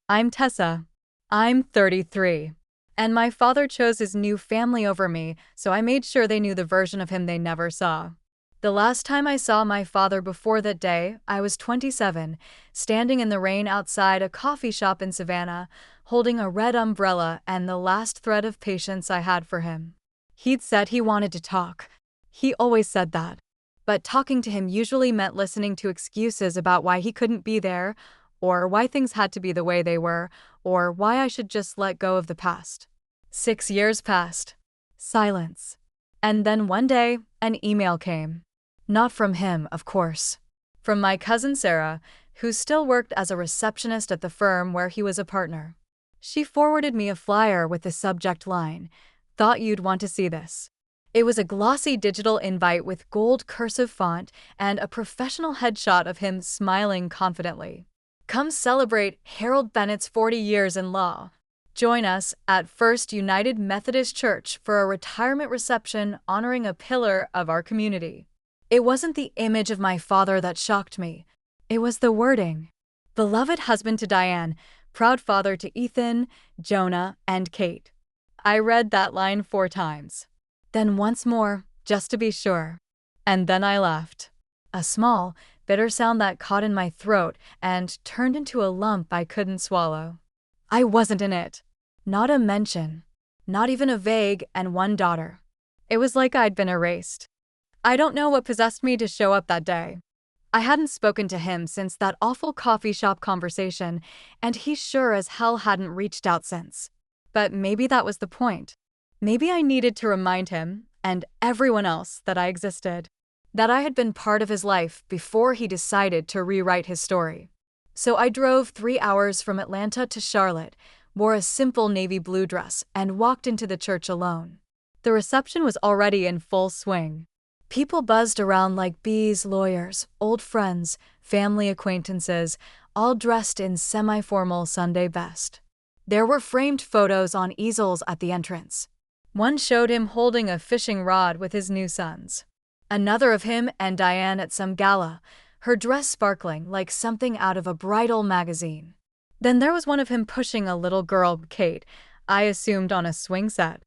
I'm Tessa. I'm 33. And my father chose his new family over me, so I made sure they knew the version of him they never saw. The last time I saw my father before that day, I was 27, standing in the rain outside a coffee shop in Savannah, holding a red umbrella and the last thread of patience I had for him. He'd said he wanted to talk. He always said that. But talking to him usually meant listening to excuses about why he couldn't be there, or why things had to be the way they were, or why I should just let go of the past. 6 years passed. Silence. And then one day, an email came. Not from him, of course. From my cousin Sarah, who still worked as a receptionist at the firm where he was a partner. She forwarded me a flyer with the subject line, "Thought you'd want to see this." It was a glossy digital invite with gold cursive font and a professional headshot of him smiling confidently. Come celebrate Harold Bennett's 40 years in law. Join us at First United Methodist Church for a retirement reception honoring a pillar of our community. It wasn't the image of my father that shocked me. It was the wording. Beloved husband to Diane, proud father to Ethan, Jonah, and Kate. I read that line 4 times. Then once more, just to be sure. And then I laughed. A small, bitter sound that caught in my throat and turned into a lump I couldn't swallow. I wasn't in it. Not a mention. Not even a vague "and one daughter." It was like I'd been erased. I don't know what possessed me to show up that day. I hadn't spoken to him since that awful coffee shop conversation, and he sure as hell hadn't reached out since. But maybe that was the point. Maybe I needed to remind him, and everyone else, that I existed. That I had been part of his life before he decided to rewrite his story. So I drove 3 hours from Atlanta to Charlotte, wore a simple navy blue dress, and walked into the church alone. The reception was already in full swing. People buzzed around like bees, lawyers, old friends, family acquaintances, all dressed in semi-formal Sunday best. There were framed photos on easels at the entrance. One showed him holding a fishing rod with his new sons. Another of him and Diane at some gala, her dress sparkling like something out of a bridal magazine. Then there was one of him pushing a little girl, Kate, I assumed on a swing set.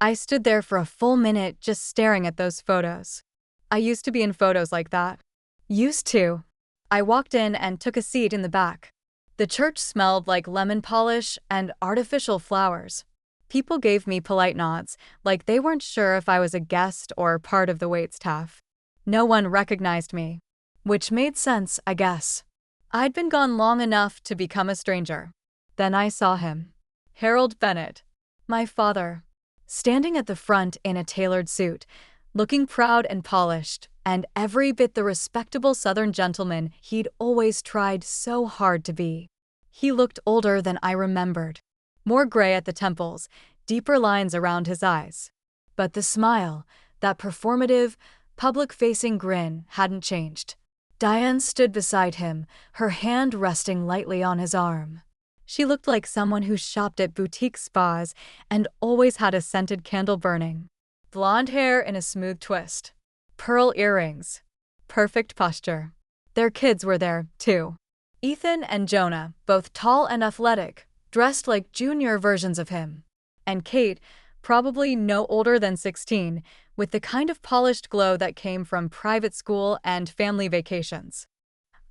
I stood there for a full minute just staring at those photos. I used to be in photos like that. Used to. I walked in and took a seat in the back. The church smelled like lemon polish and artificial flowers. People gave me polite nods, like they weren't sure if I was a guest or part of the waitstaff. No one recognized me. Which made sense, I guess. I'd been gone long enough to become a stranger. Then I saw him. Harold Bennett. My father. Standing at the front in a tailored suit, looking proud and polished, and every bit the respectable Southern gentleman he'd always tried so hard to be. He looked older than I remembered. More gray at the temples, deeper lines around his eyes. But the smile, that performative, public-facing grin, hadn't changed. Diane stood beside him, her hand resting lightly on his arm. She looked like someone who shopped at boutique spas and always had a scented candle burning. Blonde hair in a smooth twist. Pearl earrings. Perfect posture. Their kids were there, too. Ethan and Jonah, both tall and athletic, dressed like junior versions of him. And Kate, probably no older than 16, with the kind of polished glow that came from private school and family vacations.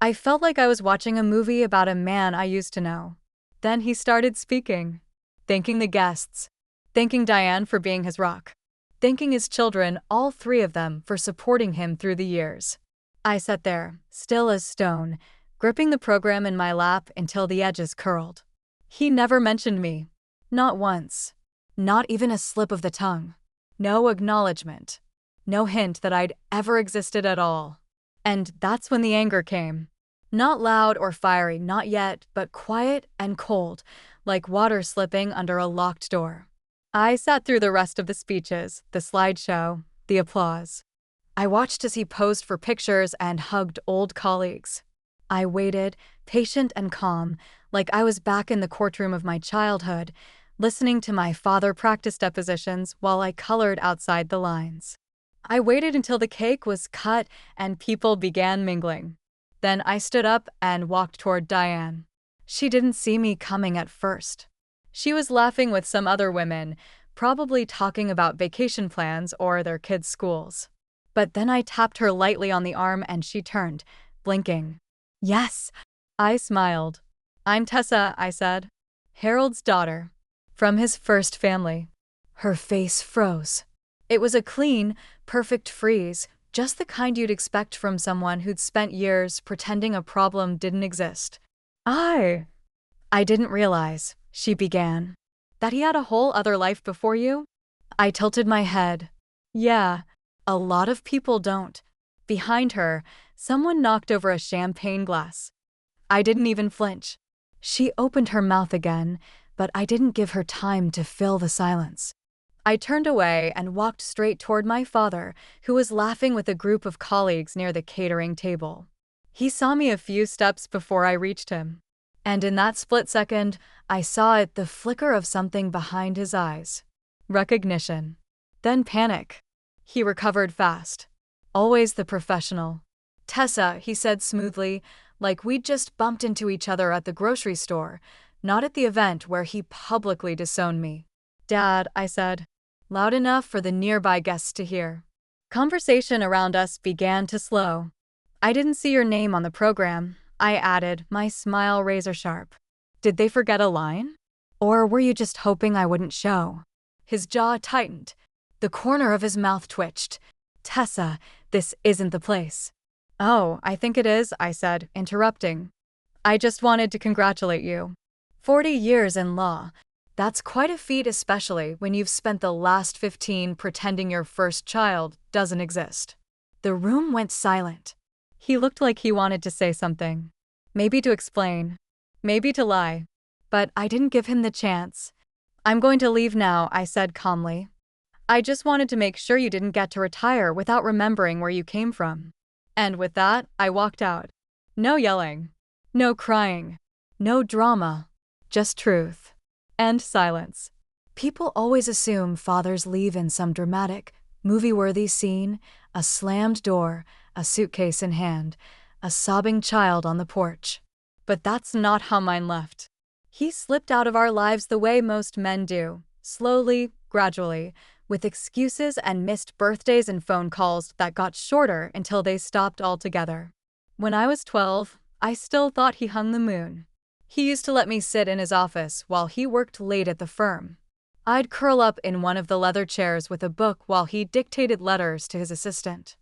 I felt like I was watching a movie about a man I used to know. Then he started speaking, thanking the guests, thanking Diane for being his rock, thanking his children, all 3 of them, for supporting him through the years. I sat there, still as stone, gripping the program in my lap until the edges curled. He never mentioned me. Not once. Not even a slip of the tongue. No acknowledgement. No hint that I'd ever existed at all. And that's when the anger came. Not loud or fiery, not yet, but quiet and cold, like water slipping under a locked door. I sat through the rest of the speeches, the slideshow, the applause. I watched as he posed for pictures and hugged old colleagues. I waited, patient and calm, like I was back in the courtroom of my childhood, listening to my father practice depositions while I colored outside the lines. I waited until the cake was cut and people began mingling. Then I stood up and walked toward Diane. She didn't see me coming at first. She was laughing with some other women, probably talking about vacation plans or their kids' schools. But then I tapped her lightly on the arm and she turned, blinking. Yes, I smiled. I'm Tessa, I said. Harold's daughter. From his first family. Her face froze. It was a clean, perfect freeze, just the kind you'd expect from someone who'd spent years pretending a problem didn't exist. I didn't realize, she began, that he had a whole other life before you? I tilted my head. Yeah, a lot of people don't. Behind her, someone knocked over a champagne glass. I didn't even flinch. She opened her mouth again, but I didn't give her time to fill the silence. I turned away and walked straight toward my father, who was laughing with a group of colleagues near the catering table. He saw me a few steps before I reached him. And in that split second, I saw it, the flicker of something behind his eyes. Recognition. Then panic. He recovered fast. Always the professional. Tessa, he said smoothly, like we'd just bumped into each other at the grocery store, not at the event where he publicly disowned me. Dad, I said, loud enough for the nearby guests to hear. Conversation around us began to slow. I didn't see your name on the program, I added, my smile razor-sharp. Did they forget a line? Or were you just hoping I wouldn't show? His jaw tightened. The corner of his mouth twitched. Tessa, this isn't the place. Oh, I think it is, I said, interrupting. I just wanted to congratulate you. 40 years in law. That's quite a feat, especially when you've spent the last 15 pretending your first child doesn't exist. The room went silent. He looked like he wanted to say something. Maybe to explain. Maybe to lie. But I didn't give him the chance. I'm going to leave now, I said calmly. I just wanted to make sure you didn't get to retire without remembering where you came from. And with that, I walked out. No yelling. No crying. No drama. Just truth. And silence. People always assume fathers leave in some dramatic, movie-worthy scene, a slammed door, a suitcase in hand, a sobbing child on the porch. But that's not how mine left. He slipped out of our lives the way most men do, slowly, gradually, with excuses and missed birthdays and phone calls that got shorter until they stopped altogether. When I was 12, I still thought he hung the moon. He used to let me sit in his office while he worked late at the firm. I'd curl up in one of the leather chairs with a book while he dictated letters to his assistant.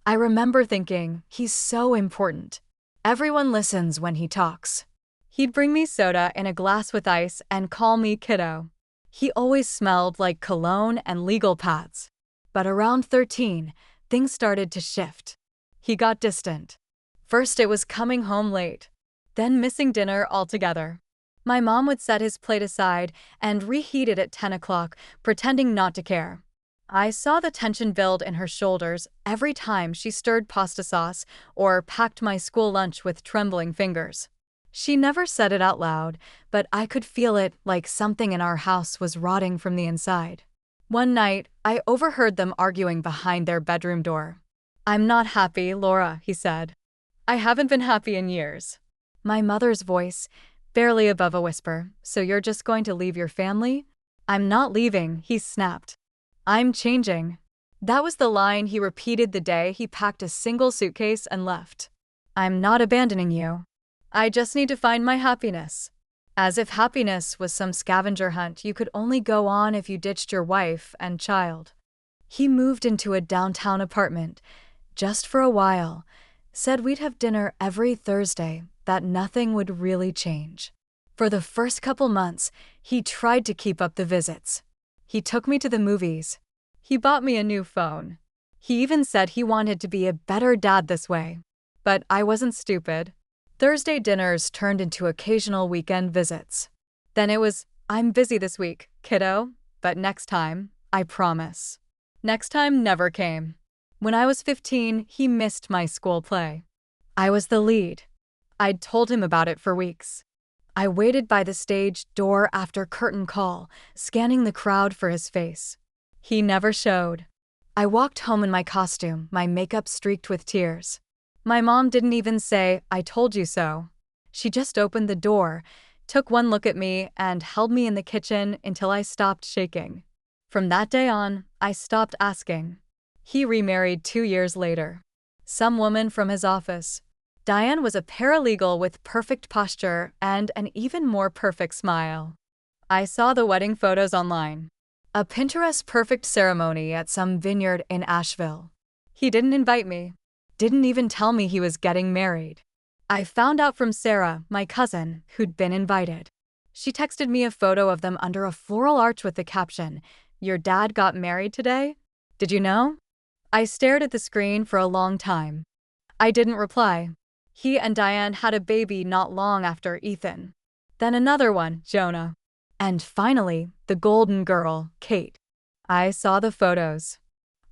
I remember thinking, he's so important. Everyone listens when he talks. He'd bring me soda in a glass with ice and call me kiddo. He always smelled like cologne and legal pads. But around 13, things started to shift. He got distant. First it was coming home late, then missing dinner altogether. My mom would set his plate aside and reheat it at 10 o'clock, pretending not to care. I saw the tension build in her shoulders every time she stirred pasta sauce or packed my school lunch with trembling fingers. She never said it out loud, but I could feel it, like something in our house was rotting from the inside. One night, I overheard them arguing behind their bedroom door. I'm not happy, Laura, he said. I haven't been happy in years. My mother's voice, barely above a whisper, so you're just going to leave your family? I'm not leaving, he snapped. I'm changing. That was the line he repeated the day he packed a single suitcase and left. I'm not abandoning you. I just need to find my happiness. As if happiness was some scavenger hunt you could only go on if you ditched your wife and child. He moved into a downtown apartment, just for a while, said we'd have dinner every Thursday, that nothing would really change. For the first couple months, he tried to keep up the visits. He took me to the movies. He bought me a new phone. He even said he wanted to be a better dad this way. But I wasn't stupid. Thursday dinners turned into occasional weekend visits. Then it was, I'm busy this week, kiddo, but next time, I promise. Next time never came. When I was 15, he missed my school play. I was the lead. I'd told him about it for weeks. I waited by the stage door after curtain call, scanning the crowd for his face. He never showed. I walked home in my costume, my makeup streaked with tears. My mom didn't even say, I told you so. She just opened the door, took one look at me, and held me in the kitchen until I stopped shaking. From that day on, I stopped asking. He remarried 2 years later. Some woman from his office. Diane was a paralegal with perfect posture and an even more perfect smile. I saw the wedding photos online. A Pinterest-perfect ceremony at some vineyard in Asheville. He didn't invite me. Didn't even tell me he was getting married. I found out from Sarah, my cousin, who'd been invited. She texted me a photo of them under a floral arch with the caption, "Your dad got married today? Did you know?" I stared at the screen for a long time. I didn't reply. He and Diane had a baby not long after Ethan. Then another one, Jonah. And finally, the golden girl, Kate. I saw the photos.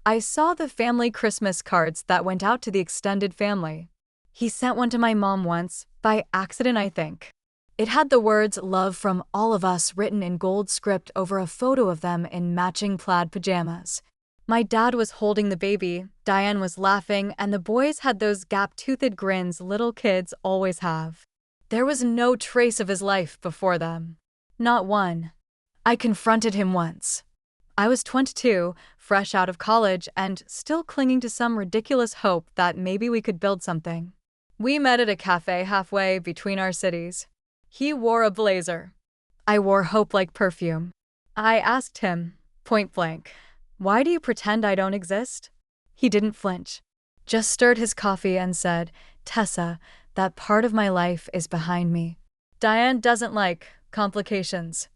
I saw the family Christmas cards that went out to the extended family. He sent one to my mom once, by accident I think. It had the words "Love from all of us" written in gold script over a photo of them in matching plaid pajamas. My dad was holding the baby, Diane was laughing, and the boys had those gap-toothed grins little kids always have. There was no trace of his life before them. Not one. I confronted him once. I was 22, fresh out of college, and still clinging to some ridiculous hope that maybe we could build something. We met at a cafe halfway between our cities. He wore a blazer. I wore hope like perfume. I asked him, point blank, "Why do you pretend I don't exist?" He didn't flinch. Just stirred his coffee and said, "Tessa, that part of my life is behind me." Diane doesn't like complications.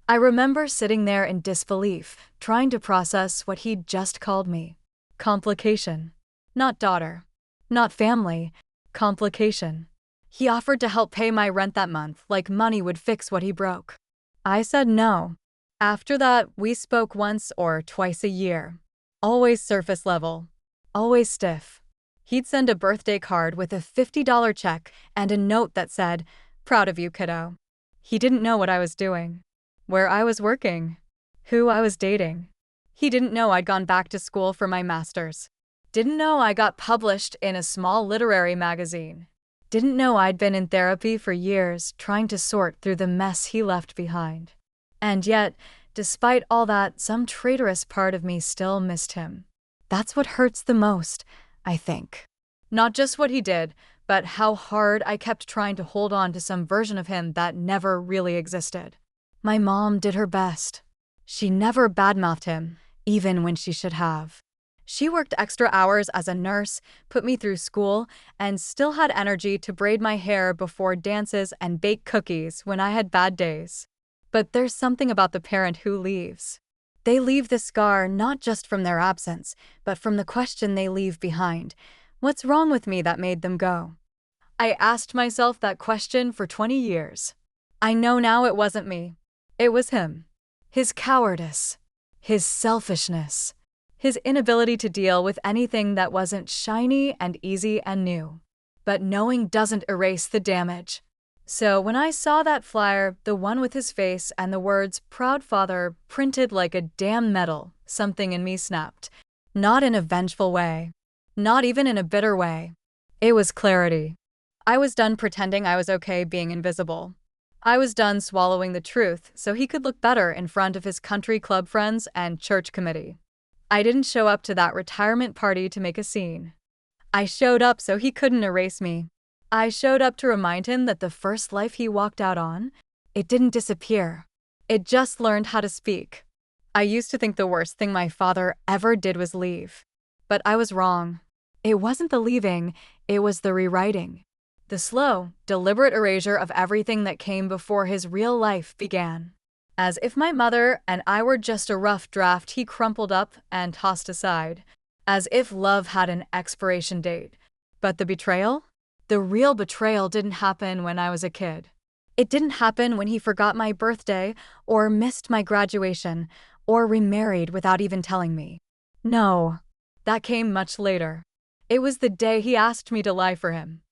I remember sitting there in disbelief, trying to process what he'd just called me. Complication. Not daughter. Not family. Complication. He offered to help pay my rent that month, like money would fix what he broke. I said no. After that, we spoke once or twice a year. Always surface level. Always stiff. He'd send a birthday card with a $50 check and a note that said, "Proud of you, kiddo." He didn't know what I was doing, where I was working, who I was dating. He didn't know I'd gone back to school for my master's. Didn't know I got published in a small literary magazine. Didn't know I'd been in therapy for years trying to sort through the mess he left behind. And yet, despite all that, some traitorous part of me still missed him. That's what hurts the most, I think. Not just what he did, but how hard I kept trying to hold on to some version of him that never really existed. My mom did her best. She never badmouthed him, even when she should have. She worked extra hours as a nurse, put me through school, and still had energy to braid my hair before dances and bake cookies when I had bad days. But there's something about the parent who leaves. They leave the scar not just from their absence, but from the question they leave behind. What's wrong with me that made them go? I asked myself that question for 20 years. I know now it wasn't me. It was him. His cowardice. His selfishness. His inability to deal with anything that wasn't shiny and easy and new. But knowing doesn't erase the damage. So when I saw that flyer, the one with his face and the words "Proud Father" printed like a damn medal, something in me snapped. Not in a vengeful way. Not even in a bitter way. It was clarity. I was done pretending I was okay being invisible. I was done swallowing the truth so he could look better in front of his country club friends and church committee. I didn't show up to that retirement party to make a scene. I showed up so he couldn't erase me. I showed up to remind him that the first life he walked out on, it didn't disappear. It just learned how to speak. I used to think the worst thing my father ever did was leave. But I was wrong. It wasn't the leaving, it was the rewriting. The slow, deliberate erasure of everything that came before his real life began. As if my mother and I were just a rough draft he crumpled up and tossed aside. As if love had an expiration date. But the betrayal? The real betrayal didn't happen when I was a kid. It didn't happen when he forgot my birthday, or missed my graduation, or remarried without even telling me. No, that came much later. It was the day he asked me to lie for him.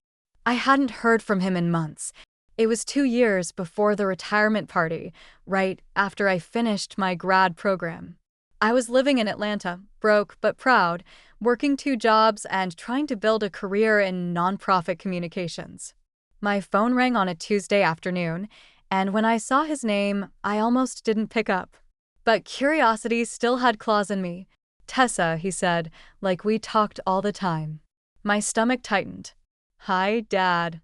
I hadn't heard from him in months. It was 2 years before the retirement party, right after I finished my grad program. I was living in Atlanta, broke but proud, working 2 jobs and trying to build a career in nonprofit communications. My phone rang on a Tuesday afternoon, and when I saw his name, I almost didn't pick up. But curiosity still had claws in me. Tessa, he said, like we talked all the time. My stomach tightened. Hi, Dad.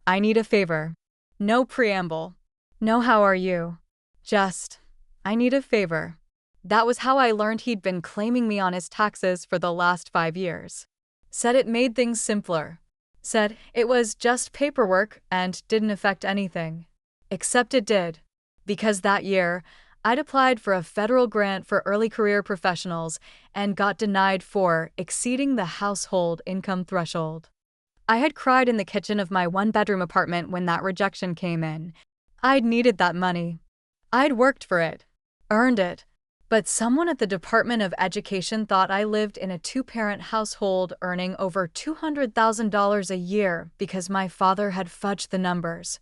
I need a favor. No preamble. No, how are you? Just, I need a favor. That was how I learned he'd been claiming me on his taxes for the last 5 years. Said it made things simpler. Said it was just paperwork and didn't affect anything. Except it did. Because that year, I'd applied for a federal grant for early career professionals and got denied for exceeding the household income threshold. I had cried in the kitchen of my one-bedroom apartment when that rejection came in. I'd needed that money. I'd worked for it, earned it, but someone at the Department of Education thought I lived in a two-parent household earning over $200,000 a year because my father had fudged the numbers.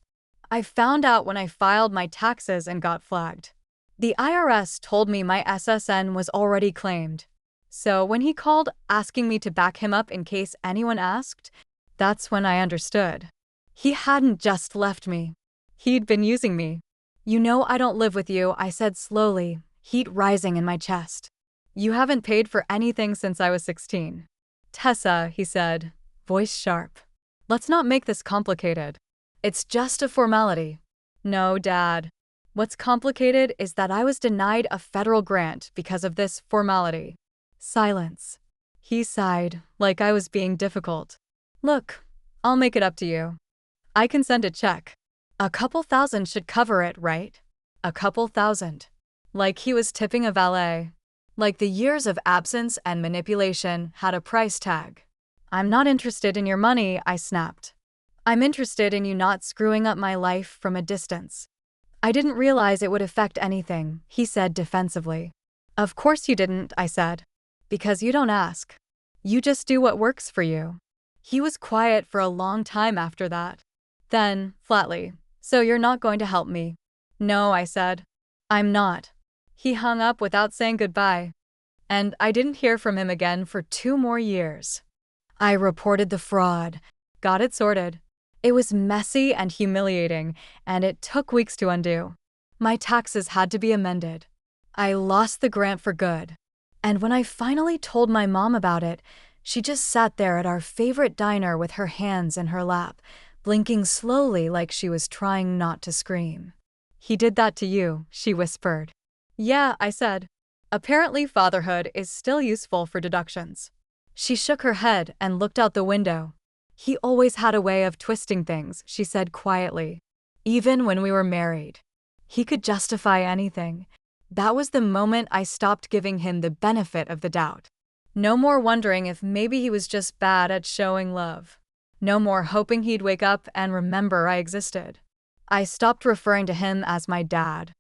I found out when I filed my taxes and got flagged. The IRS told me my SSN was already claimed. So when he called asking me to back him up in case anyone asked, that's when I understood. He hadn't just left me. He'd been using me. You know I don't live with you, I said slowly, heat rising in my chest. You haven't paid for anything since I was 16. Tessa, he said, voice sharp. Let's not make this complicated. It's just a formality. No, Dad. What's complicated is that I was denied a federal grant because of this formality. Silence. He sighed, like I was being difficult. Look, I'll make it up to you. I can send a check. A couple thousand should cover it, right? A couple thousand. Like he was tipping a valet. Like the years of absence and manipulation had a price tag. I'm not interested in your money, I snapped. I'm interested in you not screwing up my life from a distance. I didn't realize it would affect anything, he said defensively. Of course you didn't, I said. Because you don't ask. You just do what works for you. He was quiet for a long time after that. Then, flatly, so you're not going to help me? No, I said. I'm not. He hung up without saying goodbye. And I didn't hear from him again for 2 more years. I reported the fraud, got it sorted. It was messy and humiliating, and it took weeks to undo. My taxes had to be amended. I lost the grant for good. And when I finally told my mom about it, she just sat there at our favorite diner with her hands in her lap, blinking slowly like she was trying not to scream. He did that to you, she whispered. Yeah, I said. Apparently fatherhood is still useful for deductions. She shook her head and looked out the window. He always had a way of twisting things, she said quietly. Even when we were married. He could justify anything. That was the moment I stopped giving him the benefit of the doubt. No more wondering if maybe he was just bad at showing love. No more hoping he'd wake up and remember I existed. I stopped referring to him as my dad.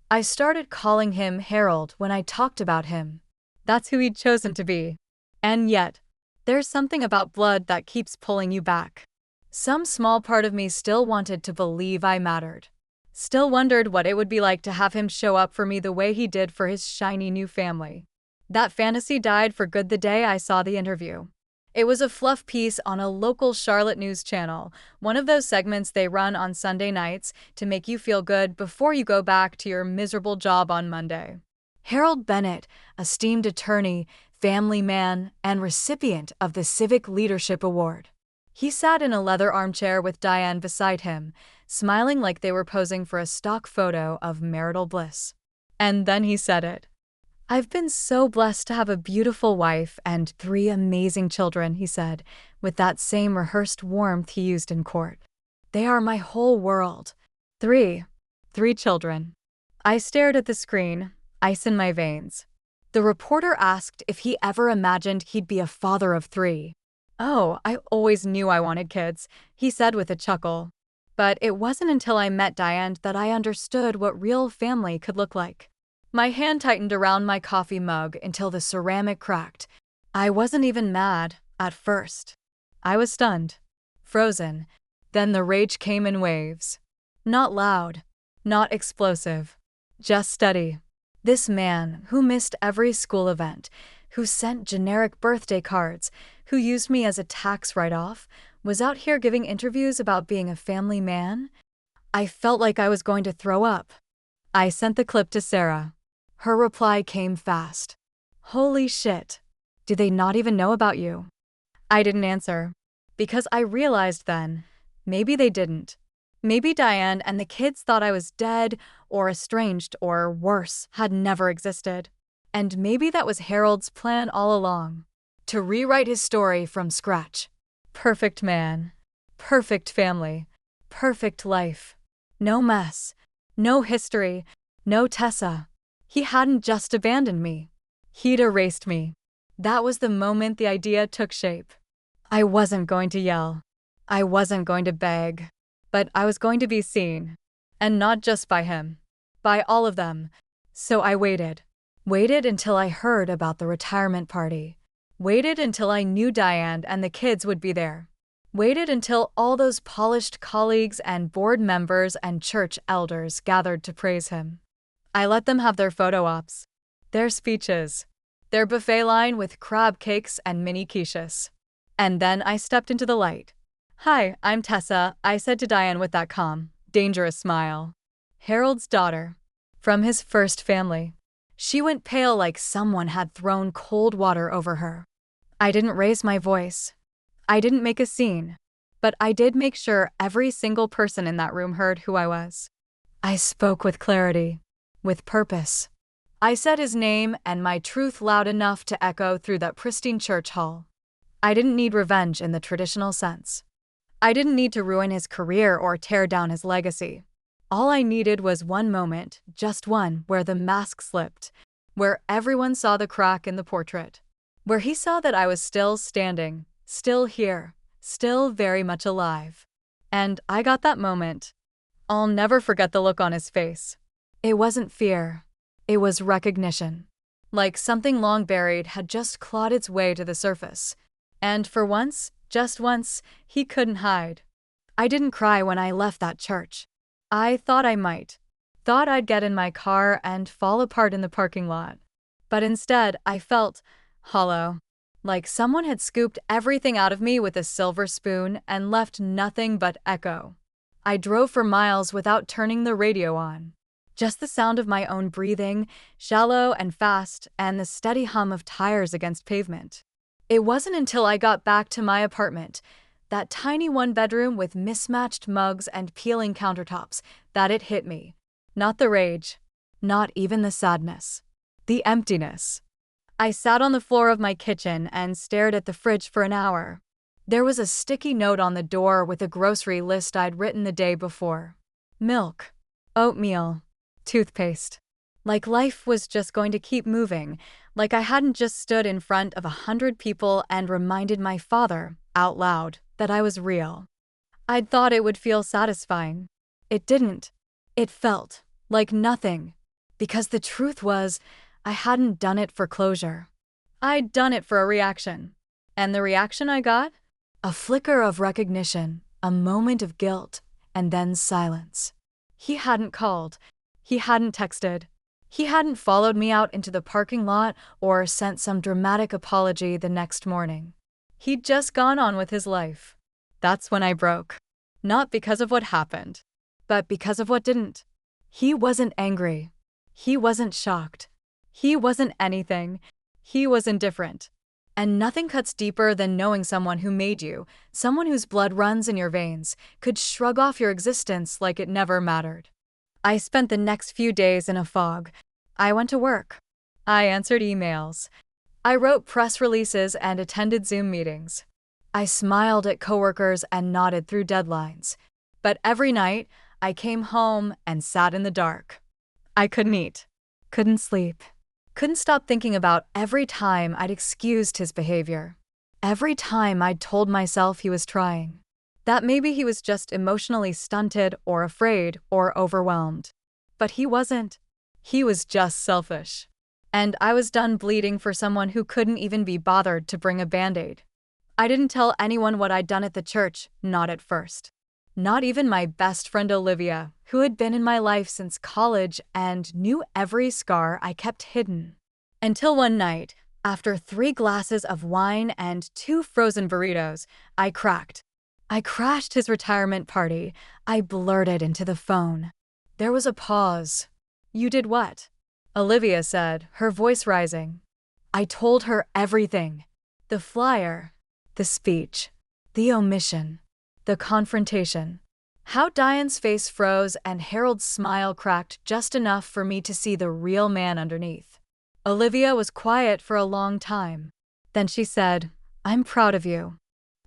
I started calling him Harold when I talked about him. That's who he'd chosen to be. And yet, there's something about blood that keeps pulling you back. Some small part of me still wanted to believe I mattered. Still wondered what it would be like to have him show up for me the way he did for his shiny new family. That fantasy died for good the day I saw the interview. It was a fluff piece on a local Charlotte news channel, one of those segments they run on Sunday nights to make you feel good before you go back to your miserable job on Monday. Harold Bennett, esteemed attorney, family man, and recipient of the Civic Leadership Award. He sat in a leather armchair with Diane beside him, smiling like they were posing for a stock photo of marital bliss. And then he said it. I've been so blessed to have a beautiful wife and 3 amazing children, he said, with that same rehearsed warmth he used in court. They are my whole world. 3 children. I stared at the screen, ice in my veins. The reporter asked if he ever imagined he'd be a father of 3. Oh, I always knew I wanted kids, he said with a chuckle. But it wasn't until I met Diane that I understood what real family could look like. My hand tightened around my coffee mug until the ceramic cracked. I wasn't even mad, at first. I was stunned. Frozen. Then the rage came in waves. Not loud. Not explosive. Just steady. This man, who missed every school event, who sent generic birthday cards, who used me as a tax write-off, Was out here giving interviews about being a family man? I felt like I was going to throw up. I sent the clip to Sarah. Her reply came fast. Holy shit. Do they not even know about you? I didn't answer. Because I realized then, maybe they didn't. Maybe Diane and the kids thought I was dead, or estranged, or worse, had never existed. And maybe that was Harold's plan all along. To rewrite his story from scratch. Perfect man. Perfect family. Perfect life. No mess. No history. No Tessa. He hadn't just abandoned me. He'd erased me. That was the moment the idea took shape. I wasn't going to yell. I wasn't going to beg. But I was going to be seen. And not just by him. By all of them. So I waited. Waited until I heard about the retirement party. Waited until I knew Diane and the kids would be there. Waited until all those polished colleagues and board members and church elders gathered to praise him. I let them have their photo ops. Their speeches. Their buffet line with crab cakes and mini quiches. And then I stepped into the light. Hi, I'm Tessa, I said to Diane with that calm, dangerous smile. Harold's daughter. From his first family. She went pale like someone had thrown cold water over her. I didn't raise my voice. I didn't make a scene. But I did make sure every single person in that room heard who I was. I spoke with clarity. With purpose. I said his name and my truth loud enough to echo through that pristine church hall. I didn't need revenge in the traditional sense. I didn't need to ruin his career or tear down his legacy. All I needed was one moment, just one, where the mask slipped, where everyone saw the crack in the portrait, where he saw that I was still standing, still here, still very much alive. And I got that moment. I'll never forget the look on his face. It wasn't fear. It was recognition. Like something long buried had just clawed its way to the surface. And for once, just once, he couldn't hide. I didn't cry when I left that church. I thought I might. Thought I'd get in my car and fall apart in the parking lot. But instead, I felt hollow. Like someone had scooped everything out of me with a silver spoon and left nothing but echo. I drove for miles without turning the radio on. Just the sound of my own breathing, shallow and fast, and the steady hum of tires against pavement. It wasn't until I got back to my apartment, that tiny one-bedroom with mismatched mugs and peeling countertops, that it hit me. Not the rage. Not even the sadness. The emptiness. I sat on the floor of my kitchen and stared at the fridge for an hour. There was a sticky note on the door with a grocery list I'd written the day before. Milk. Oatmeal. Toothpaste. Like life was just going to keep moving, like I hadn't just stood in front of 100 people and reminded my father, out loud, that I was real. I'd thought it would feel satisfying. It didn't. It felt like nothing. Because the truth was, I hadn't done it for closure. I'd done it for a reaction. And the reaction I got? A flicker of recognition, a moment of guilt, and then silence. He hadn't called. He hadn't texted. He hadn't followed me out into the parking lot or sent some dramatic apology the next morning. He'd just gone on with his life. That's when I broke. Not because of what happened, but because of what didn't. He wasn't angry. He wasn't shocked. He wasn't anything. He was indifferent. And nothing cuts deeper than knowing someone who made you, someone whose blood runs in your veins, could shrug off your existence like it never mattered. I spent the next few days in a fog. I went to work. I answered emails. I wrote press releases and attended Zoom meetings. I smiled at coworkers and nodded through deadlines. But every night, I came home and sat in the dark. I couldn't eat. Couldn't sleep. Couldn't stop thinking about every time I'd excused his behavior. Every time I'd told myself he was trying. That maybe he was just emotionally stunted or afraid or overwhelmed. But he wasn't. He was just selfish. And I was done bleeding for someone who couldn't even be bothered to bring a Band-Aid. I didn't tell anyone what I'd done at the church, not at first. Not even my best friend Olivia, who had been in my life since college and knew every scar I kept hidden. Until one night, after 3 glasses of wine and 2 frozen burritos, I cracked. I crashed his retirement party. I blurted into the phone. There was a pause. You did what? Olivia said, her voice rising. I told her everything. The flyer, the speech, the omission, the confrontation. How Diane's face froze and Harold's smile cracked just enough for me to see the real man underneath. Olivia was quiet for a long time. Then she said, I'm proud of you.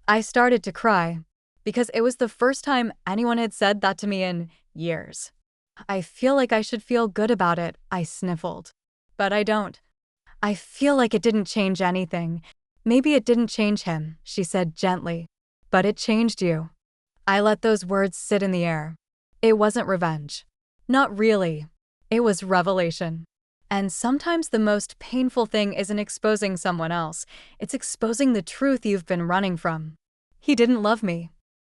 I started to cry, because it was the first time anyone had said that to me in years. I feel like I should feel good about it, I sniffled. But I don't. I feel like it didn't change anything. Maybe it didn't change him, she said gently. But it changed you. I let those words sit in the air. It wasn't revenge. Not really. It was revelation. And sometimes the most painful thing isn't exposing someone else, it's exposing the truth you've been running from. He didn't love me.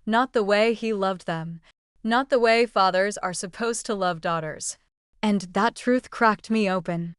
Not the way he loved them. Not the way fathers are supposed to love daughters. And that truth cracked me open.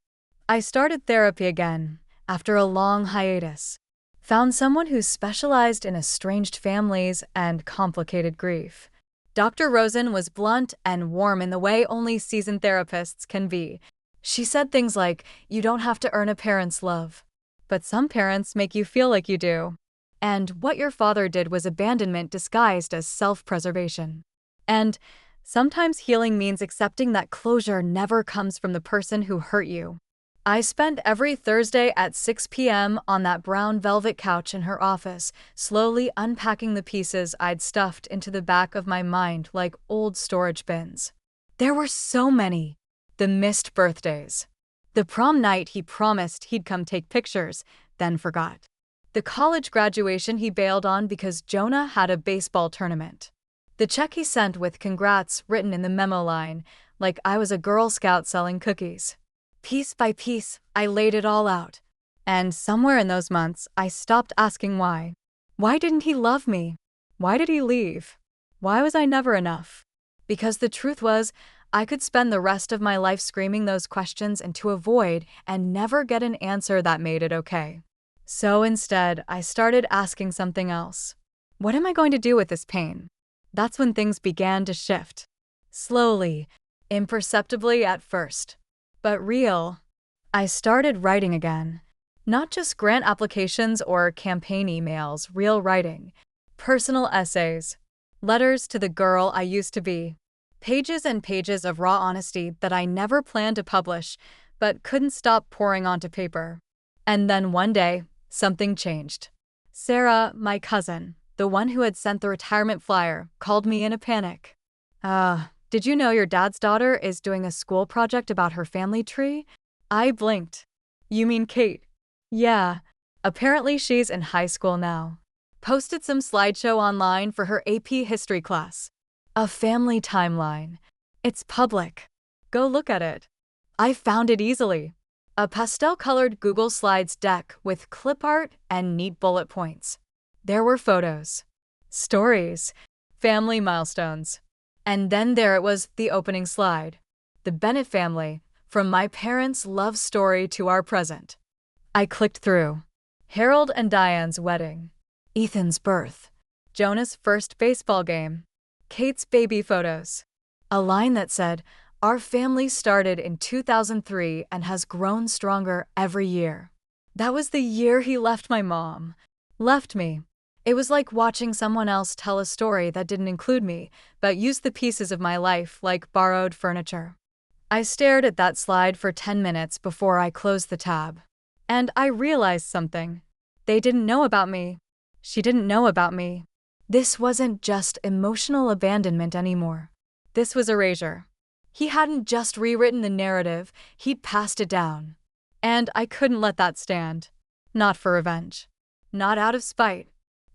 I started therapy again, after a long hiatus. Found someone who specialized in estranged families and complicated grief. Dr. Rosen was blunt and warm in the way only seasoned therapists can be. She said things like, you don't have to earn a parent's love. But some parents make you feel like you do. And what your father did was abandonment disguised as self-preservation. And sometimes healing means accepting that closure never comes from the person who hurt you. I spent every Thursday at 6 p.m. on that brown velvet couch in her office, slowly unpacking the pieces I'd stuffed into the back of my mind like old storage bins. There were so many. The missed birthdays. The prom night he promised he'd come take pictures, then forgot. The college graduation he bailed on because Jonah had a baseball tournament. The check he sent with congrats written in the memo line, like I was a Girl Scout selling cookies. Piece by piece, I laid it all out. And somewhere in those months, I stopped asking why. Why didn't he love me? Why did he leave? Why was I never enough? Because the truth was, I could spend the rest of my life screaming those questions into a void and never get an answer that made it okay. So instead, I started asking something else. What am I going to do with this pain? That's when things began to shift. Slowly, imperceptibly at first. But real. I started writing again. Not just grant applications or campaign emails, real writing. Personal essays. Letters to the girl I used to be. Pages and pages of raw honesty that I never planned to publish, but couldn't stop pouring onto paper. And then one day, something changed. Sarah, my cousin, the one who had sent the retirement flyer, called me in a panic. Did you know your dad's daughter is doing a school project about her family tree? I blinked. You mean Kate? Yeah. Apparently she's in high school now. Posted some slideshow online for her AP history class. A family timeline. It's public. Go look at it. I found it easily. A pastel-colored Google Slides deck with clip art and neat bullet points. There were photos, stories, family milestones. And then there it was, the opening slide. The Bennett family, from my parents' love story to our present. I clicked through. Harold and Diane's wedding. Ethan's birth. Jonah's first baseball game. Kate's baby photos. A line that said, our family started in 2003 and has grown stronger every year. That was the year he left my mom. Left me. It was like watching someone else tell a story that didn't include me, but used the pieces of my life like borrowed furniture. I stared at that slide for 10 minutes before I closed the tab. And I realized something. They didn't know about me. She didn't know about me. This wasn't just emotional abandonment anymore. This was erasure. He hadn't just rewritten the narrative, he'd passed it down. And I couldn't let that stand. Not for revenge. Not out of spite.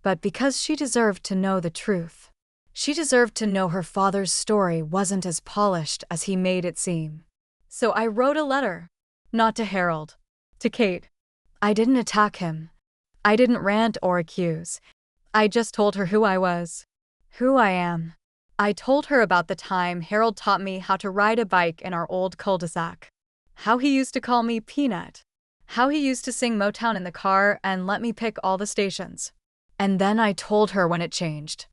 But because she deserved to know the truth. She deserved to know her father's story wasn't as polished as he made it seem. So I wrote a letter. Not to Harold. To Kate. I didn't attack him. I didn't rant or accuse. I just told her who I was. Who I am. I told her about the time Harold taught me how to ride a bike in our old cul-de-sac. How he used to call me Peanut. How he used to sing Motown in the car and let me pick all the stations. And then I told her when it changed.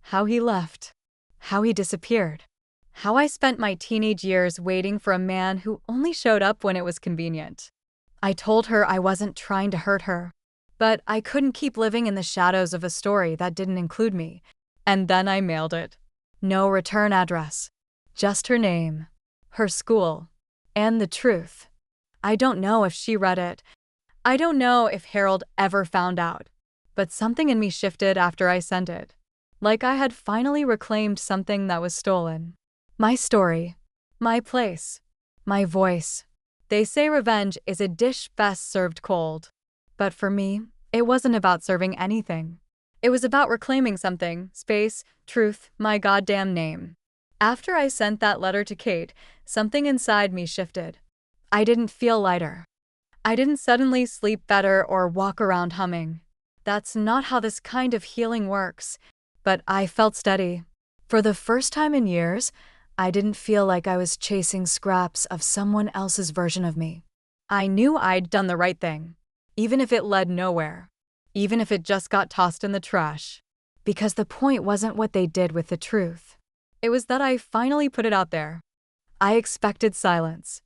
how he left, how he disappeared, how I spent my teenage years waiting for a man who only showed up when it was convenient. I told her I wasn't trying to hurt her, but I couldn't keep living in the shadows of a story that didn't include me. And then I mailed it. No return address. Just her name, her school, and the truth. I don't know if she read it. I don't know if Harold ever found out. But something in me shifted after I sent it. Like I had finally reclaimed something that was stolen. My story. My place. My voice. They say revenge is a dish best served cold. But for me, it wasn't about serving anything. It was about reclaiming something, space, truth, my goddamn name. After I sent that letter to Kate, something inside me shifted. I didn't feel lighter. I didn't suddenly sleep better or walk around humming. That's not how this kind of healing works. But I felt steady. For the first time in years, I didn't feel like I was chasing scraps of someone else's version of me. I knew I'd done the right thing, even if it led nowhere, even if it just got tossed in the trash. Because the point wasn't what they did with the truth. It was that I finally put it out there. I expected silence.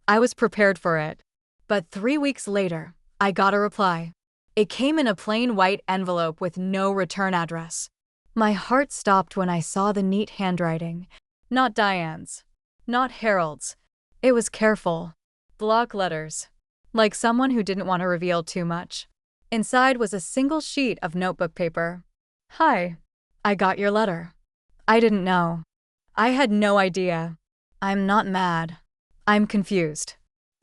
I was prepared for it. But 3 weeks later, I got a reply. It came in a plain white envelope with no return address. My heart stopped when I saw the neat handwriting. Not Diane's. Not Harold's. It was careful. Block letters. Like someone who didn't want to reveal too much. Inside was a single sheet of notebook paper. Hi. I got your letter. I didn't know. I had no idea. I'm not mad. I'm confused.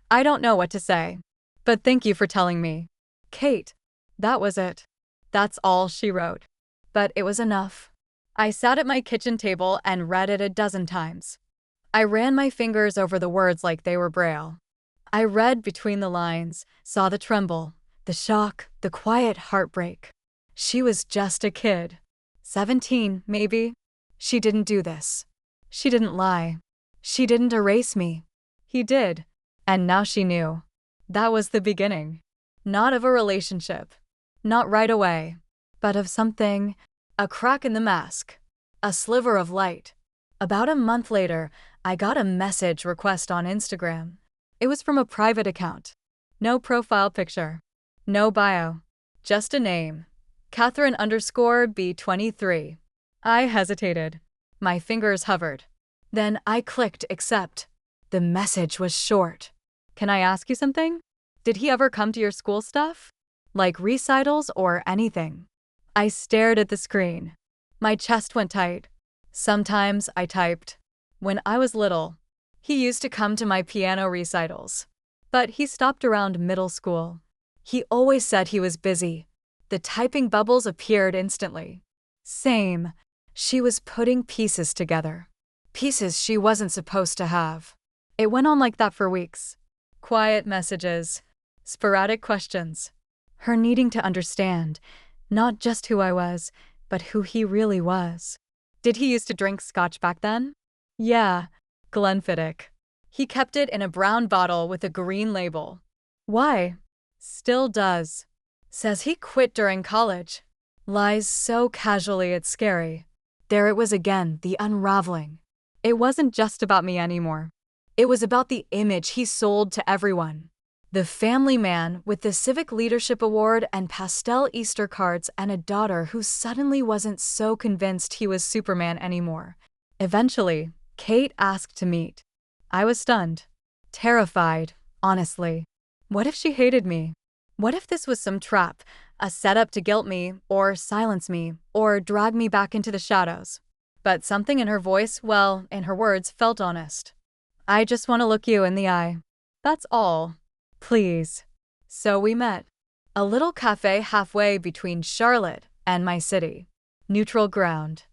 I don't know what to say. But thank you for telling me. Kate. That was it. That's all she wrote. But it was enough. I sat at my kitchen table and read it a dozen times. I ran my fingers over the words like they were braille. I read between the lines, saw the tremble, the shock, the quiet heartbreak. She was just a kid. 17, maybe. She didn't do this. She didn't lie. She didn't erase me. He did. And now she knew. That was the beginning. Not of a relationship. Not right away. But of something. A crack in the mask. A sliver of light. About a month later, I got a message request on Instagram. It was from a private account. No profile picture. No bio. Just a name. Catherine_B23. I hesitated. My fingers hovered. Then I clicked accept. The message was short. Can I ask you something? Did he ever come to your school stuff? Like recitals or anything? I stared at the screen. My chest went tight. Sometimes I typed. When I was little, he used to come to my piano recitals. But he stopped around middle school. He always said he was busy. The typing bubbles appeared instantly. Same. She was putting pieces together. Pieces she wasn't supposed to have. It went on like that for weeks. Quiet messages. Sporadic questions. Her needing to understand. Not just who I was, but who he really was. Did he used to drink scotch back then? Yeah, Glenfiddich. He kept it in a brown bottle with a green label. Why? Still does. Says he quit during college. Lies so casually it's scary. There it was again, the unraveling. It wasn't just about me anymore. It was about the image he sold to everyone. The family man with the Civic Leadership Award and pastel Easter cards and a daughter who suddenly wasn't so convinced he was Superman anymore. Eventually, Kate asked to meet. I was stunned. Terrified, honestly. What if she hated me? What if this was some trap, a setup to guilt me, or silence me, or drag me back into the shadows? But something in her voice, well, in her words, felt honest. I just want to look you in the eye. That's all. Please. So we met. A little cafe halfway between Charlotte and my city. Neutral ground.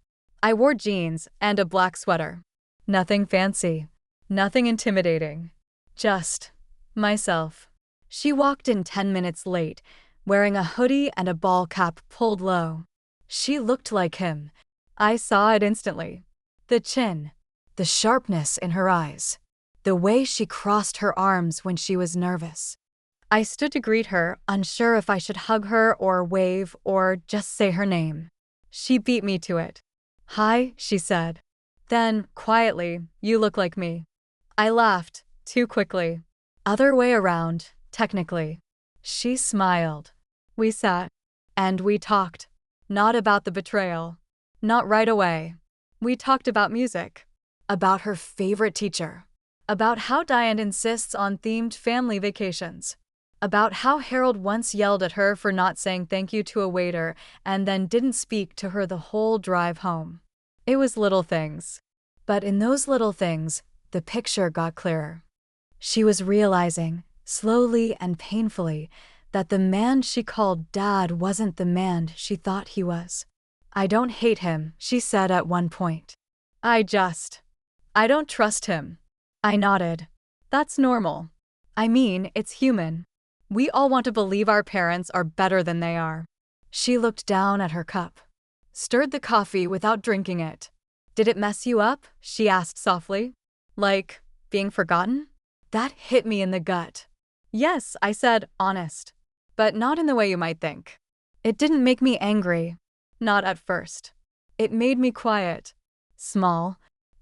I wore jeans and a black sweater. Nothing fancy. Nothing intimidating. Just myself. She walked in 10 minutes late, wearing a hoodie and a ball cap pulled low. She looked like him. I saw it instantly. The chin. The sharpness in her eyes. The way she crossed her arms when she was nervous. I stood to greet her, unsure if I should hug her or wave or just say her name. She beat me to it. Hi, she said. Then, quietly, you look like me. I laughed, too quickly. Other way around, technically. She smiled. We sat. And we talked. Not about the betrayal. Not right away. We talked about music. About her favorite teacher. About how Diane insists on themed family vacations. About how Harold once yelled at her for not saying thank you to a waiter and then didn't speak to her the whole drive home. It was little things. But in those little things, the picture got clearer. She was realizing, slowly and painfully, that the man she called Dad wasn't the man she thought he was. I don't hate him, she said at one point. I don't trust him. I nodded. That's normal. I mean, it's human. We all want to believe our parents are better than they are. She looked down at her cup. Stirred the coffee without drinking it. Did it mess you up? She asked softly. Like, being forgotten? That hit me in the gut. Yes, I said, honest. But not in the way you might think. It didn't make me angry. Not at first. It made me quiet. Small.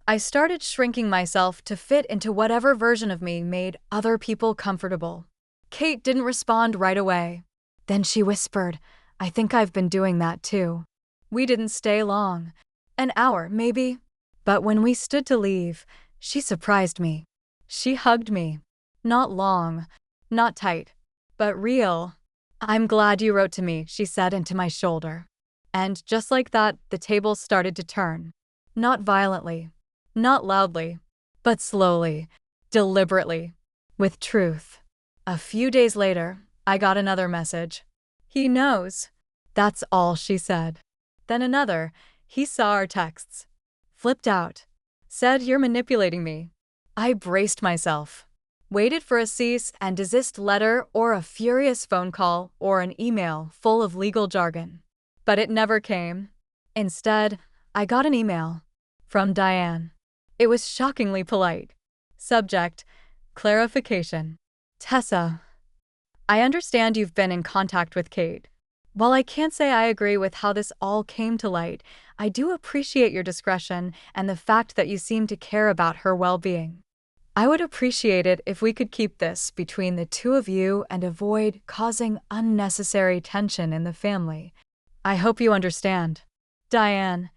I started shrinking myself to fit into whatever version of me made other people comfortable. Kate didn't respond right away. Then she whispered, I think I've been doing that too. We didn't stay long. An hour, maybe. But when we stood to leave, she surprised me. She hugged me. Not long, not tight, but real. I'm glad you wrote to me, she said into my shoulder. And just like that, the tables started to turn. Not violently, not loudly, but slowly, deliberately, with truth. A few days later, I got another message. He knows. That's all she said. Then another. He saw our texts. Flipped out. Said you're manipulating me. I braced myself. Waited for a cease and desist letter or a furious phone call or an email full of legal jargon. But it never came. Instead, I got an email. From Diane. It was shockingly polite. Subject: clarification. Tessa, I understand you've been in contact with Kate. While I can't say I agree with how this all came to light, I do appreciate your discretion and the fact that you seem to care about her well-being. I would appreciate it if we could keep this between the two of you and avoid causing unnecessary tension in the family. I hope you understand. Diane.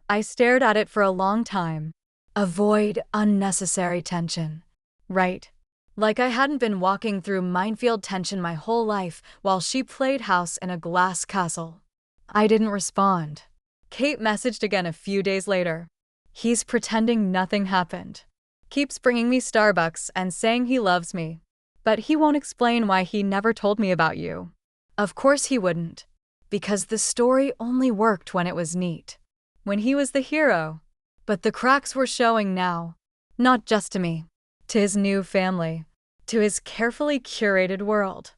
I stared at it for a long time. Avoid unnecessary tension. Right. Like I hadn't been walking through minefield tension my whole life while she played house in a glass castle. I didn't respond. Kate messaged again a few days later. He's pretending nothing happened. Keeps bringing me Starbucks and saying he loves me. But he won't explain why he never told me about you. Of course he wouldn't. Because the story only worked when it was neat. When he was the hero. But the cracks were showing now. Not just to me. To his new family. To his carefully curated world.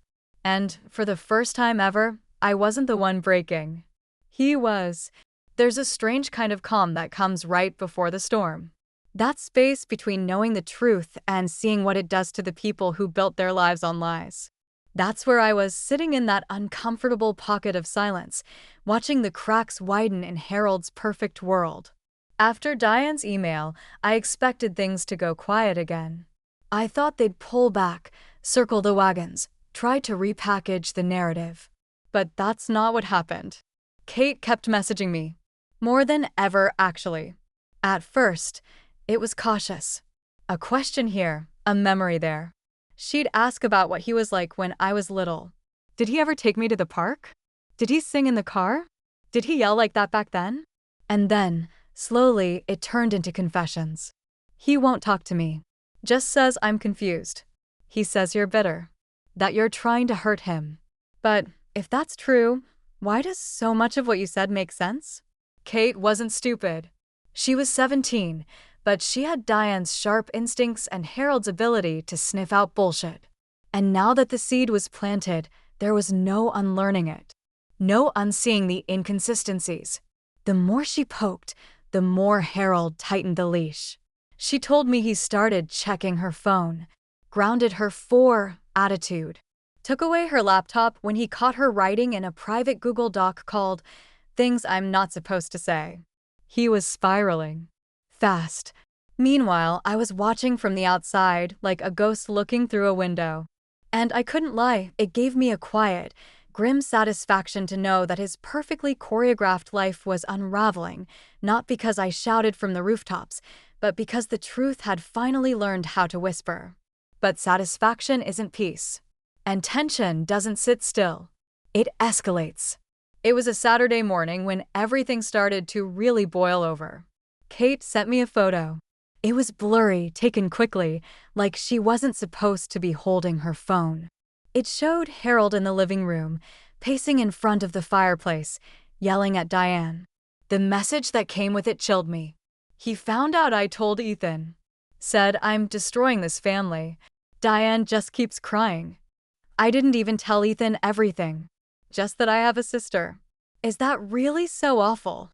And, for the first time ever, I wasn't the one breaking. He was. There's a strange kind of calm that comes right before the storm. That space between knowing the truth and seeing what it does to the people who built their lives on lies. That's where I was, sitting in that uncomfortable pocket of silence, watching the cracks widen in Harold's perfect world. After Diane's email, I expected things to go quiet again. I thought they'd pull back, circle the wagons, try to repackage the narrative. But that's not what happened. Kate kept messaging me. More than ever, actually. At first, it was cautious. A question here, a memory there. She'd ask about what he was like when I was little. Did he ever take me to the park? Did he sing in the car? Did he yell like that back then? And then, slowly, it turned into confessions. He won't talk to me. Just says I'm confused. He says you're bitter. That you're trying to hurt him. But, if that's true, why does so much of what you said make sense? Kate wasn't stupid. She was 17, but she had Diane's sharp instincts and Harold's ability to sniff out bullshit. And now that the seed was planted, there was no unlearning it. No unseeing the inconsistencies. The more she poked, the more Harold tightened the leash. She told me he started checking her phone, grounded her for attitude, took away her laptop when he caught her writing in a private Google Doc called Things I'm Not Supposed to Say. He was spiraling. Fast. Meanwhile, I was watching from the outside, like a ghost looking through a window. And I couldn't lie, it gave me a quiet, grim satisfaction to know that his perfectly choreographed life was unraveling, not because I shouted from the rooftops, but because the truth had finally learned how to whisper. But satisfaction isn't peace. And tension doesn't sit still. It escalates. It was a Saturday morning when everything started to really boil over. Kate sent me a photo. It was blurry, taken quickly, like she wasn't supposed to be holding her phone. It showed Harold in the living room, pacing in front of the fireplace, yelling at Diane. The message that came with it chilled me. He found out I told Ethan. Said, "I'm destroying this family. Diane just keeps crying." I didn't even tell Ethan everything. Just that I have a sister. Is that really so awful?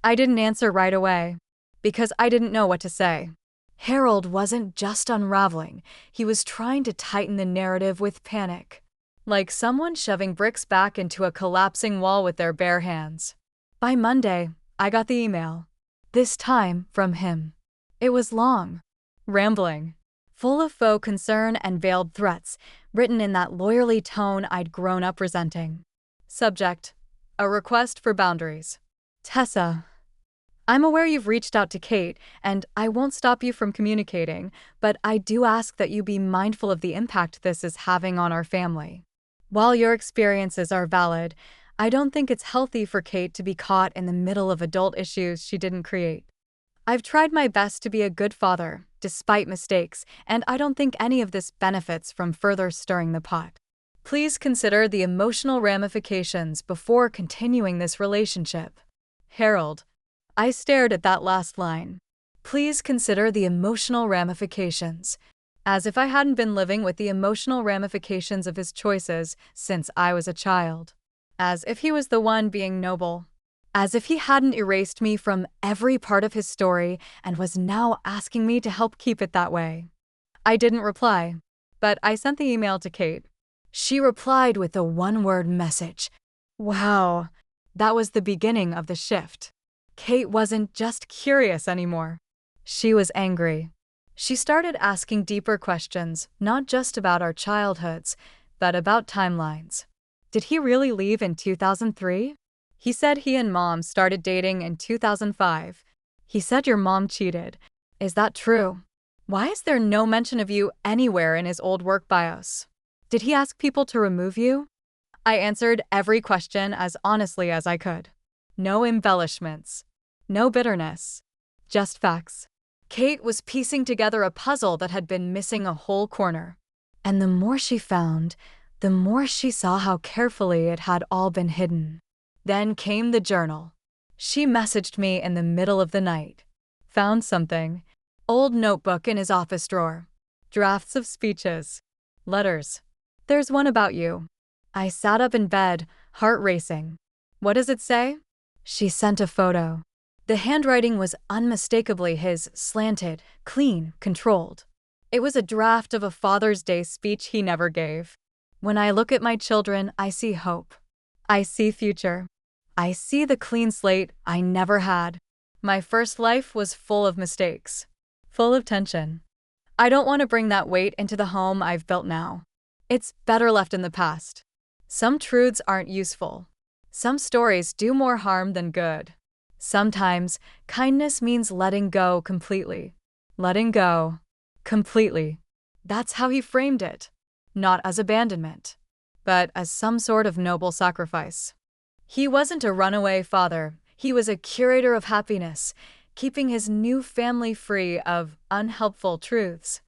I didn't answer right away, because I didn't know what to say. Harold wasn't just unraveling, he was trying to tighten the narrative with panic. Like someone shoving bricks back into a collapsing wall with their bare hands. By Monday, I got the email. This time from him. It was long, rambling, full of faux concern and veiled threats, written in that lawyerly tone I'd grown up resenting. Subject: a request for boundaries. Tessa, I'm aware you've reached out to Kate, and I won't stop you from communicating, but I do ask that you be mindful of the impact this is having on our family. While your experiences are valid, I don't think it's healthy for Kate to be caught in the middle of adult issues she didn't create. I've tried my best to be a good father, despite mistakes, and I don't think any of this benefits from further stirring the pot. Please consider the emotional ramifications before continuing this relationship. Harold. I stared at that last line. Please consider the emotional ramifications. As if I hadn't been living with the emotional ramifications of his choices since I was a child. As if he was the one being noble. As if he hadn't erased me from every part of his story and was now asking me to help keep it that way. I didn't reply, but I sent the email to Kate. She replied with a one-word message. Wow, that was the beginning of the shift. Kate wasn't just curious anymore. She was angry. She started asking deeper questions, not just about our childhoods, but about timelines. Did he really leave in 2003? He said he and Mom started dating in 2005. He said your mom cheated. Is that true? Why is there no mention of you anywhere in his old work bios? Did he ask people to remove you? I answered every question as honestly as I could. No embellishments. No bitterness. Just facts. Kate was piecing together a puzzle that had been missing a whole corner. And the more she found, the more she saw how carefully it had all been hidden. Then came the journal. She messaged me in the middle of the night. Found something. Old notebook in his office drawer. Drafts of speeches. Letters. There's one about you. I sat up in bed, heart racing. What does it say? She sent a photo. The handwriting was unmistakably his, slanted, clean, controlled. It was a draft of a Father's Day speech he never gave. When I look at my children, I see hope. I see future. I see the clean slate I never had. My first life was full of mistakes. Full of tension. I don't want to bring that weight into the home I've built now. It's better left in the past. Some truths aren't useful. Some stories do more harm than good. Sometimes, kindness means letting go completely. Letting go. Completely. That's how he framed it. Not as abandonment, but as some sort of noble sacrifice. He wasn't a runaway father. He was a curator of happiness, keeping his new family free of unhelpful truths.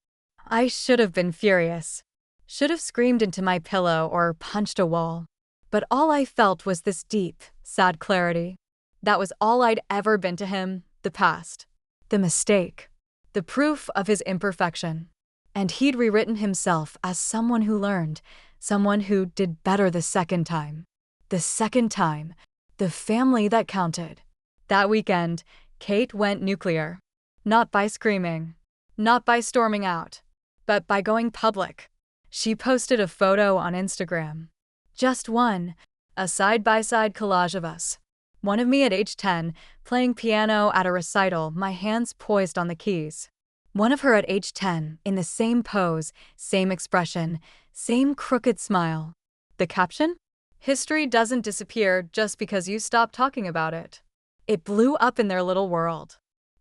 I should have been furious. Should have screamed into my pillow or punched a wall. But all I felt was this deep, sad clarity. That was all I'd ever been to him, the past. The mistake. The proof of his imperfection. And he'd rewritten himself as someone who learned, someone who did better the second time. The second time. The family that counted. That weekend, Kate went nuclear. Not by screaming. Not by storming out. But by going public. She posted a photo on Instagram. Just one, a side-by-side collage of us. One of me at age 10, playing piano at a recital, my hands poised on the keys. One of her at age 10, in the same pose, same expression, same crooked smile. The caption? History doesn't disappear just because you stop talking about it. It blew up in their little world.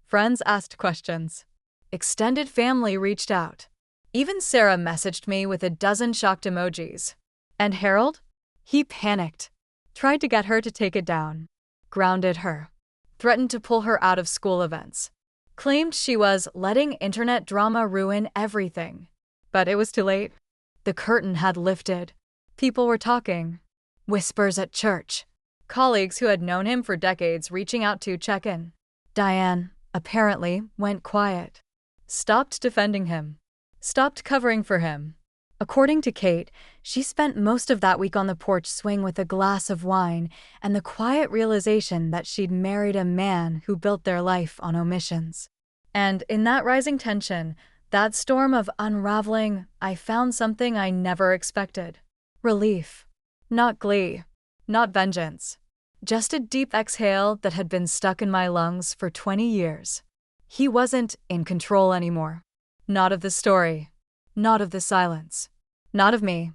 Friends asked questions. Extended family reached out. Even Sarah messaged me with a dozen shocked emojis. And Harold? He panicked. Tried to get her to take it down. Grounded her. Threatened to pull her out of school events. Claimed she was letting internet drama ruin everything. But it was too late. The curtain had lifted. People were talking. Whispers at church. Colleagues who had known him for decades reaching out to check in. Diane, apparently, went quiet. Stopped defending him. Stopped covering for him. According to Kate, she spent most of that week on the porch swing with a glass of wine and the quiet realization that she'd married a man who built their life on omissions. And in that rising tension, that storm of unraveling, I found something I never expected. Relief. Not glee. Not vengeance. Just a deep exhale that had been stuck in my lungs for 20 years. He wasn't in control anymore. Not of the story. Not of the silence. Not of me.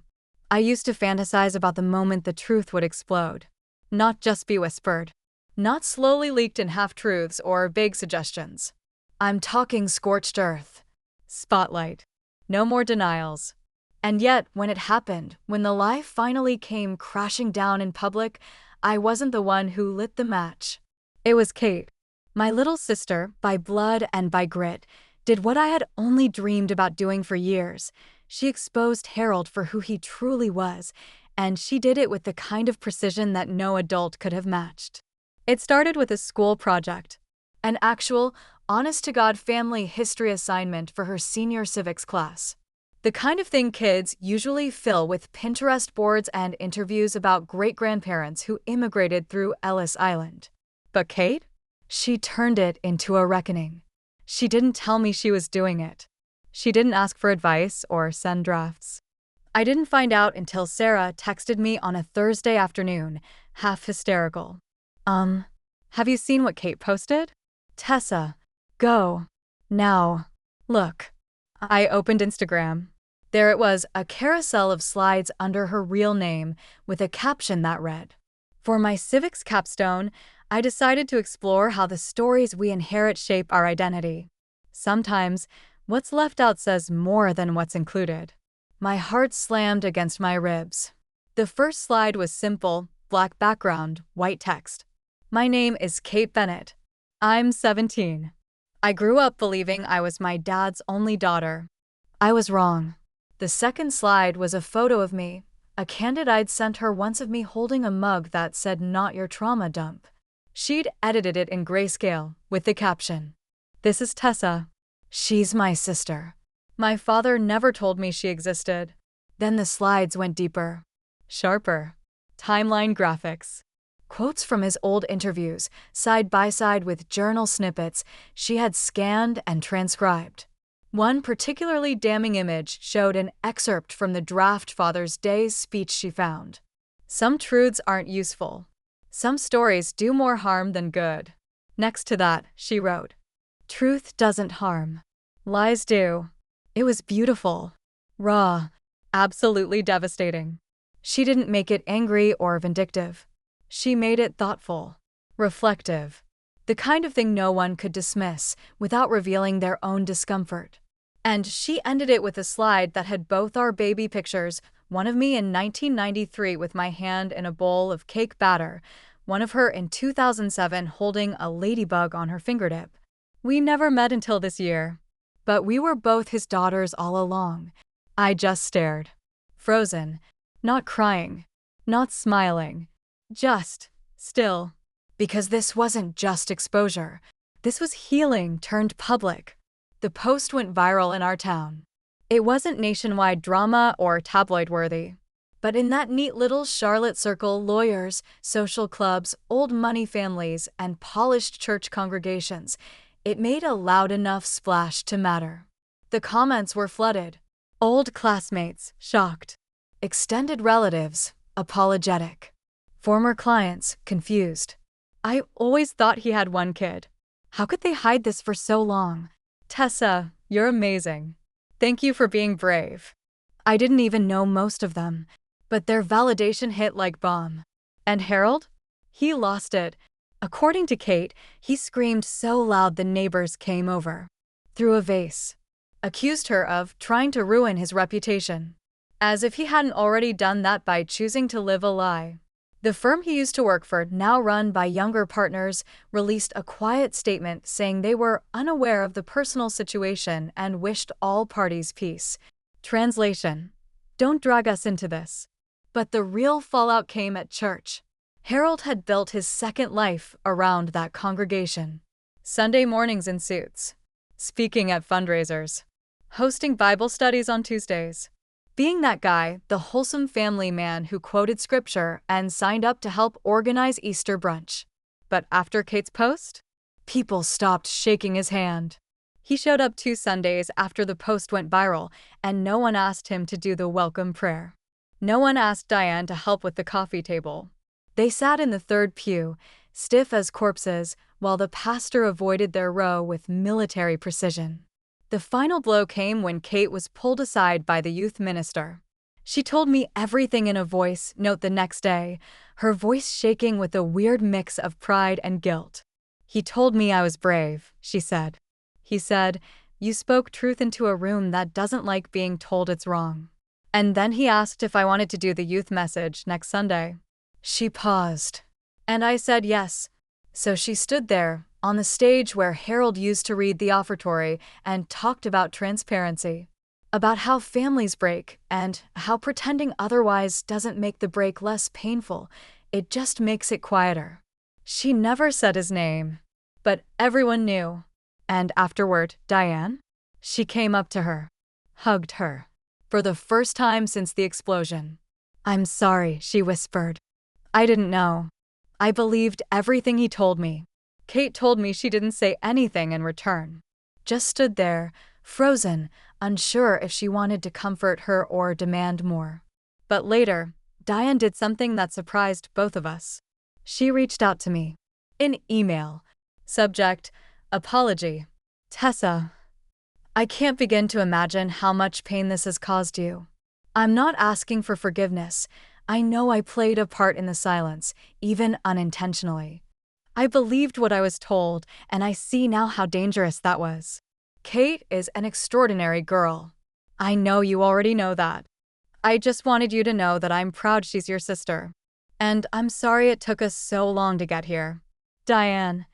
I used to fantasize about the moment the truth would explode. Not just be whispered. Not slowly leaked in half-truths or vague suggestions. I'm talking scorched earth. Spotlight. No more denials. And yet, when it happened, when the lie finally came crashing down in public, I wasn't the one who lit the match. It was Kate. My little sister, by blood and by grit, did what I had only dreamed about doing for years. She exposed Harold for who he truly was, and she did it with the kind of precision that no adult could have matched. It started with a school project, an actual, honest-to-God family history assignment for her senior civics class. The kind of thing kids usually fill with Pinterest boards and interviews about great-grandparents who immigrated through Ellis Island. But Kate? She turned it into a reckoning. She didn't tell me she was doing it. She didn't ask for advice or send drafts. I didn't find out until Sarah texted me on a Thursday afternoon, half hysterical. Have you seen what Kate posted? Tessa, go. Now. Look. I opened Instagram. There it was, a carousel of slides under her real name with a caption that read, "For my civics capstone, I decided to explore how the stories we inherit shape our identity. Sometimes, what's left out says more than what's included." My heart slammed against my ribs. The first slide was simple, black background, white text. My name is Kate Bennett. I'm 17. I grew up believing I was my dad's only daughter. I was wrong. The second slide was a photo of me, a candid I'd sent her once of me holding a mug that said "Not Your Trauma Dump." She'd edited it in grayscale, with the caption, "This is Tessa. She's my sister. My father never told me she existed." Then the slides went deeper. Sharper. Timeline graphics. Quotes from his old interviews, side by side with journal snippets she had scanned and transcribed. One particularly damning image showed an excerpt from the draft Father's Day speech she found. Some truths aren't useful. Some stories do more harm than good. Next to that, she wrote, "Truth doesn't harm. Lies do." It was beautiful. Raw. Absolutely devastating. She didn't make it angry or vindictive. She made it thoughtful. Reflective. The kind of thing no one could dismiss without revealing their own discomfort. And she ended it with a slide that had both our baby pictures, one of me in 1993 with my hand in a bowl of cake batter, one of her in 2007 holding a ladybug on her fingertip. We never met until this year. But we were both his daughters all along. I just stared. Frozen. Not crying. Not smiling. Just still. Because this wasn't just exposure. This was healing turned public. The post went viral in our town. It wasn't nationwide drama or tabloid-worthy. But in that neat little Charlotte circle, lawyers, social clubs, old money families, and polished church congregations, it made a loud enough splash to matter. The comments were flooded. Old classmates, shocked. Extended relatives, apologetic. Former clients, confused. I always thought he had one kid. How could they hide this for so long? Tessa, you're amazing. Thank you for being brave. I didn't even know most of them, but their validation hit like bomb. And Harold? He lost it. According to Kate, he screamed so loud the neighbors came over. Threw a vase. Accused her of trying to ruin his reputation. As if he hadn't already done that by choosing to live a lie. The firm he used to work for, now run by younger partners, released a quiet statement saying they were unaware of the personal situation and wished all parties peace. Translation: don't drag us into this. But the real fallout came at church. Harold had built his second life around that congregation. Sunday mornings in suits. Speaking at fundraisers. Hosting Bible studies on Tuesdays. Being that guy, the wholesome family man who quoted scripture and signed up to help organize Easter brunch. But after Kate's post, people stopped shaking his hand. He showed up 2 Sundays after the post went viral, and no one asked him to do the welcome prayer. No one asked Diane to help with the coffee table. They sat in the third pew, stiff as corpses, while the pastor avoided their row with military precision. The final blow came when Kate was pulled aside by the youth minister. She told me everything in a voice note the next day, her voice shaking with a weird mix of pride and guilt. He told me I was brave, she said. He said, you spoke truth into a room that doesn't like being told it's wrong. And then he asked if I wanted to do the youth message next Sunday. She paused. And I said yes. So she stood there, on the stage where Harold used to read the offertory, and talked about transparency. About how families break, and how pretending otherwise doesn't make the break less painful, it just makes it quieter. She never said his name, but everyone knew. And afterward, Diane? She came up to her, hugged her. For the first time since the explosion. I'm sorry, she whispered. I didn't know. I believed everything he told me. Kate told me she didn't say anything in return. Just stood there, frozen, unsure if she wanted to comfort her or demand more. But later, Diane did something that surprised both of us. She reached out to me. In email. Subject: apology. Tessa, I can't begin to imagine how much pain this has caused you. I'm not asking for forgiveness. I know I played a part in the silence, even unintentionally. I believed what I was told, and I see now how dangerous that was. Kate is an extraordinary girl. I know you already know that. I just wanted you to know that I'm proud she's your sister. And I'm sorry it took us so long to get here. Diane,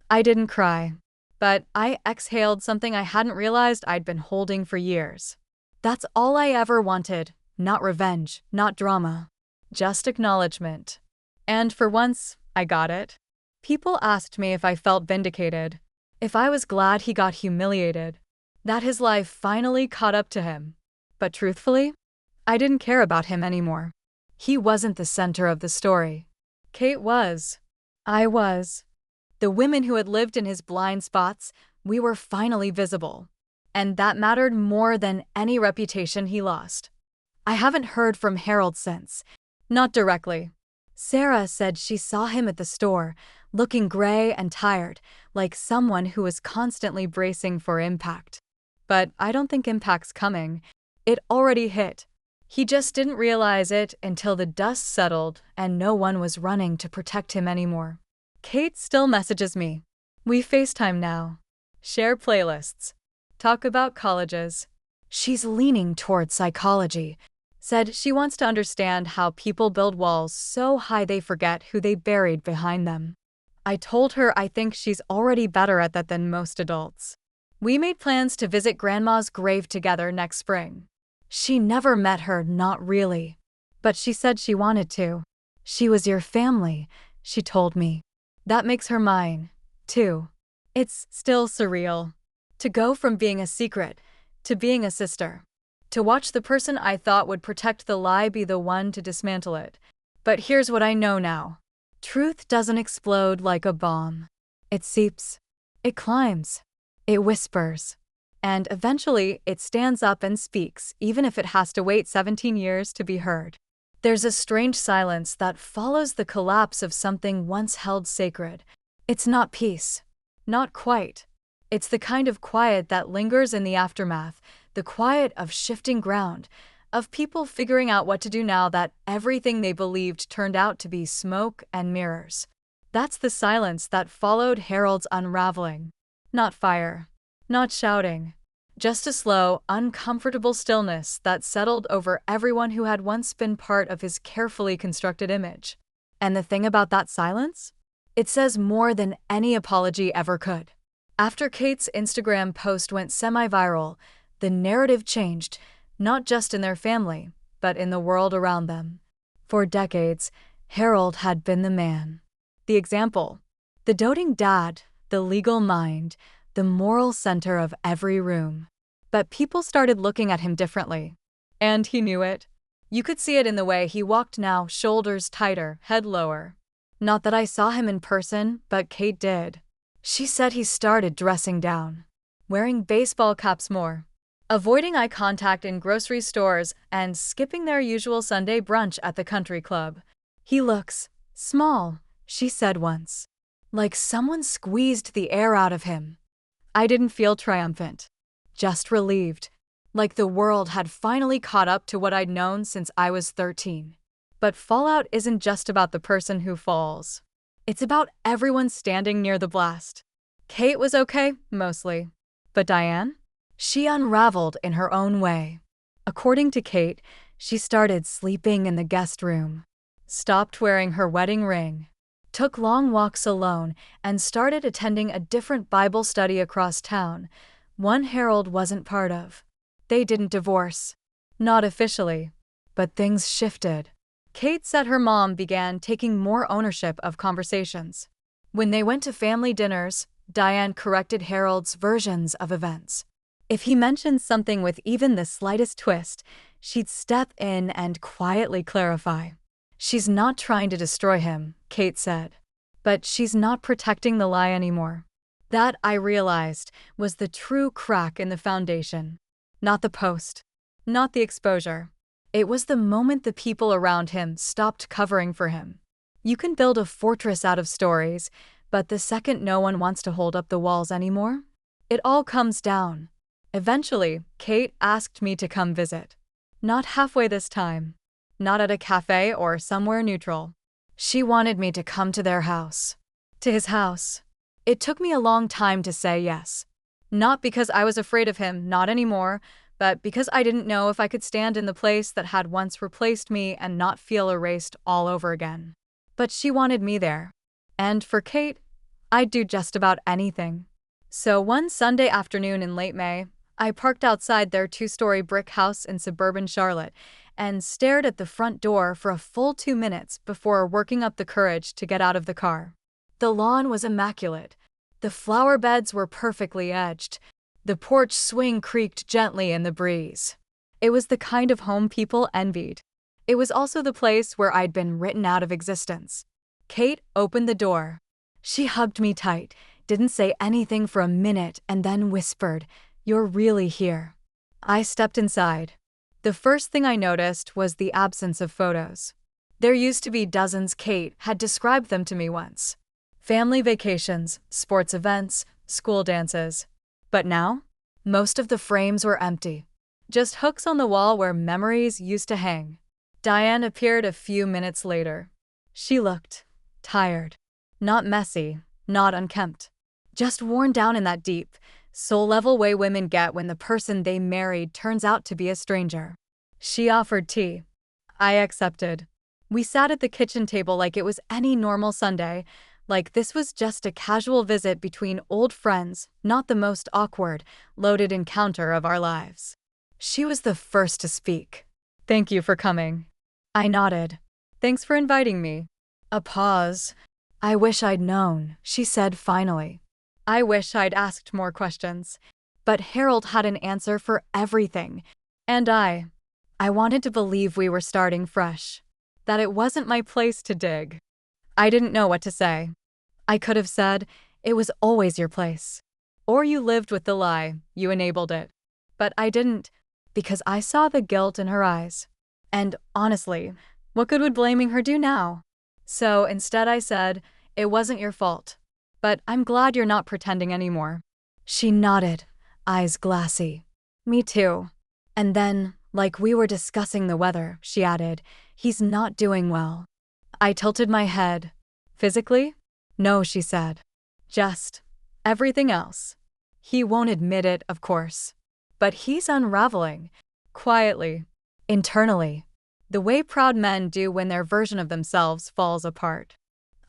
I didn't cry, but I exhaled something I hadn't realized I'd been holding for years. That's all I ever wanted, not revenge, not drama. Just acknowledgement. And for once, I got it. People asked me if I felt vindicated, if I was glad he got humiliated, that his life finally caught up to him. But truthfully, I didn't care about him anymore. He wasn't the center of the story. Kate was. I was. The women who had lived in his blind spots, we were finally visible. And that mattered more than any reputation he lost. I haven't heard from Harold since. Not directly. Sarah said she saw him at the store, looking gray and tired, like someone who was constantly bracing for impact. But I don't think impact's coming. It already hit. He just didn't realize it until the dust settled and no one was running to protect him anymore. Kate still messages me. We FaceTime now. Share playlists. Talk about colleges. She's leaning toward psychology. Said she wants to understand how people build walls so high they forget who they buried behind them. I told her I think she's already better at that than most adults. We made plans to visit Grandma's grave together next spring. She never met her, not really. But she said she wanted to. She was your family, she told me. That makes her mine, too. It's still surreal. To go from being a secret to being a sister. To watch the person I thought would protect the lie be the one to dismantle it. But here's what I know now. Truth doesn't explode like a bomb. It seeps. It climbs. It whispers. And eventually it stands up and speaks, even if it has to wait 17 years to be heard. There's a strange silence that follows the collapse of something once held sacred. It's not peace. Not quite. It's the kind of quiet that lingers in the aftermath, the quiet of shifting ground, of people figuring out what to do now that everything they believed turned out to be smoke and mirrors. That's the silence that followed Harold's unraveling. Not fire. Not shouting. Just a slow, uncomfortable stillness that settled over everyone who had once been part of his carefully constructed image. And the thing about that silence? It says more than any apology ever could. After Kate's Instagram post went semi-viral, the narrative changed, not just in their family, but in the world around them. For decades, Harold had been the man. The example. The doting dad, the legal mind, the moral center of every room. But people started looking at him differently. And he knew it. You could see it in the way he walked now, shoulders tighter, head lower. Not that I saw him in person, but Kate did. She said he started dressing down. Wearing baseball caps more. Avoiding eye contact in grocery stores and skipping their usual Sunday brunch at the country club. He looks small, she said once. Like someone squeezed the air out of him. I didn't feel triumphant. Just relieved. Like the world had finally caught up to what I'd known since I was 13. But fallout isn't just about the person who falls. It's about everyone standing near the blast. Kate was okay, mostly. But Diane? She unraveled in her own way. According to Kate, she started sleeping in the guest room, stopped wearing her wedding ring, took long walks alone, and started attending a different Bible study across town, one Harold wasn't part of. They didn't divorce. Not officially. But things shifted. Kate said her mom began taking more ownership of conversations. When they went to family dinners, Diane corrected Harold's versions of events. If he mentioned something with even the slightest twist, she'd step in and quietly clarify. She's not trying to destroy him, Kate said. But she's not protecting the lie anymore. That, I realized, was the true crack in the foundation. Not the post. Not the exposure. It was the moment the people around him stopped covering for him. You can build a fortress out of stories, but the second no one wants to hold up the walls anymore, it all comes down. Eventually, Kate asked me to come visit. Not halfway this time. Not at a cafe or somewhere neutral. She wanted me to come to their house. To his house. It took me a long time to say yes. Not because I was afraid of him, not anymore, but because I didn't know if I could stand in the place that had once replaced me and not feel erased all over again. But she wanted me there. And for Kate, I'd do just about anything. So one Sunday afternoon in late May, I parked outside their 2-story brick house in suburban Charlotte and stared at the front door for a full 2 minutes before working up the courage to get out of the car. The lawn was immaculate. The flower beds were perfectly edged. The porch swing creaked gently in the breeze. It was the kind of home people envied. It was also the place where I'd been written out of existence. Kate opened the door. She hugged me tight, didn't say anything for a minute, and then whispered, "You're really here." I stepped inside. The first thing I noticed was the absence of photos. There used to be dozens. Kate had described them to me once. Family vacations, sports events, school dances. But now, most of the frames were empty. Just hooks on the wall where memories used to hang. Diane appeared a few minutes later. She looked tired. Not messy, not unkempt. Just worn down in that deep, soul-level way women get when the person they married turns out to be a stranger. She offered tea. I accepted. We sat at the kitchen table like it was any normal Sunday, like this was just a casual visit between old friends, not the most awkward, loaded encounter of our lives. She was the first to speak. "Thank you for coming." I nodded. "Thanks for inviting me." A pause. "I wish I'd known," she said finally. I wish I'd asked more questions. But Harold had an answer for everything. And I wanted to believe we were starting fresh. That it wasn't my place to dig. I didn't know what to say. I could have said, "It was always your place." Or "You lived with the lie, you enabled it." But I didn't, because I saw the guilt in her eyes. And honestly, What good would blaming her do now? So instead I said, "It wasn't your fault. But I'm glad you're not pretending anymore." She nodded, eyes glassy. Me too. And then, like we were discussing the weather, she added, "He's not doing well." I tilted my head. Physically? No, she said. Just everything else. He won't admit it, of course. But he's unraveling. Quietly. Internally. The way proud men do when their version of themselves falls apart.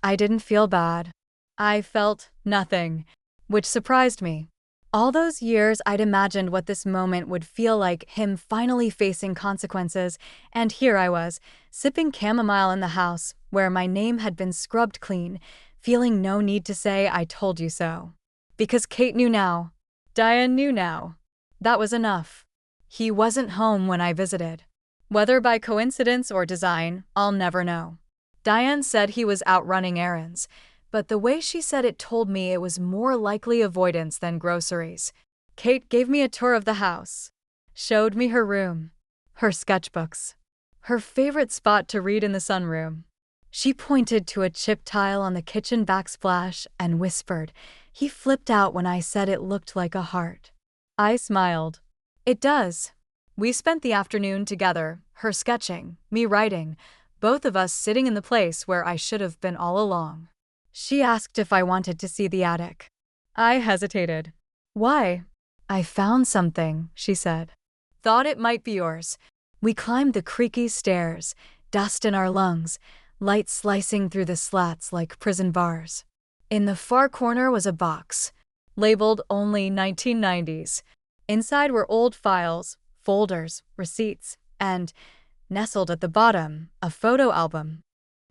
I didn't feel bad. I felt nothing, which surprised me. All those years I'd imagined what this moment would feel like, him finally facing consequences, and here I was, sipping chamomile in the house, where my name had been scrubbed clean, feeling no need to say "I told you so." Because Kate knew now. Diane knew now. That was enough. He wasn't home when I visited. Whether by coincidence or design, I'll never know. Diane said he was out running errands, but the way she said it told me it was more likely avoidance than groceries. Kate gave me a tour of the house, showed me her room, her sketchbooks, her favorite spot to read in the sunroom. She pointed to a chip tile on the kitchen backsplash and whispered, "He flipped out when I said it looked like a heart." I smiled. It does. We spent the afternoon together, her sketching, me writing, both of us sitting in the place where I should have been all along. She asked if I wanted to see the attic. I hesitated. Why? "I found something," she said. "Thought it might be yours." We climbed the creaky stairs, dust in our lungs, light slicing through the slats like prison bars. In the far corner was a box, labeled only 1990s. Inside were old files, folders, receipts, and, nestled at the bottom, a photo album.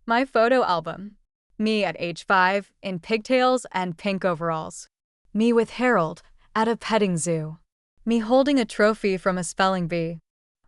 My photo album. Me at age 5, in pigtails and pink overalls. Me with Harold, at a petting zoo. Me holding a trophy from a spelling bee.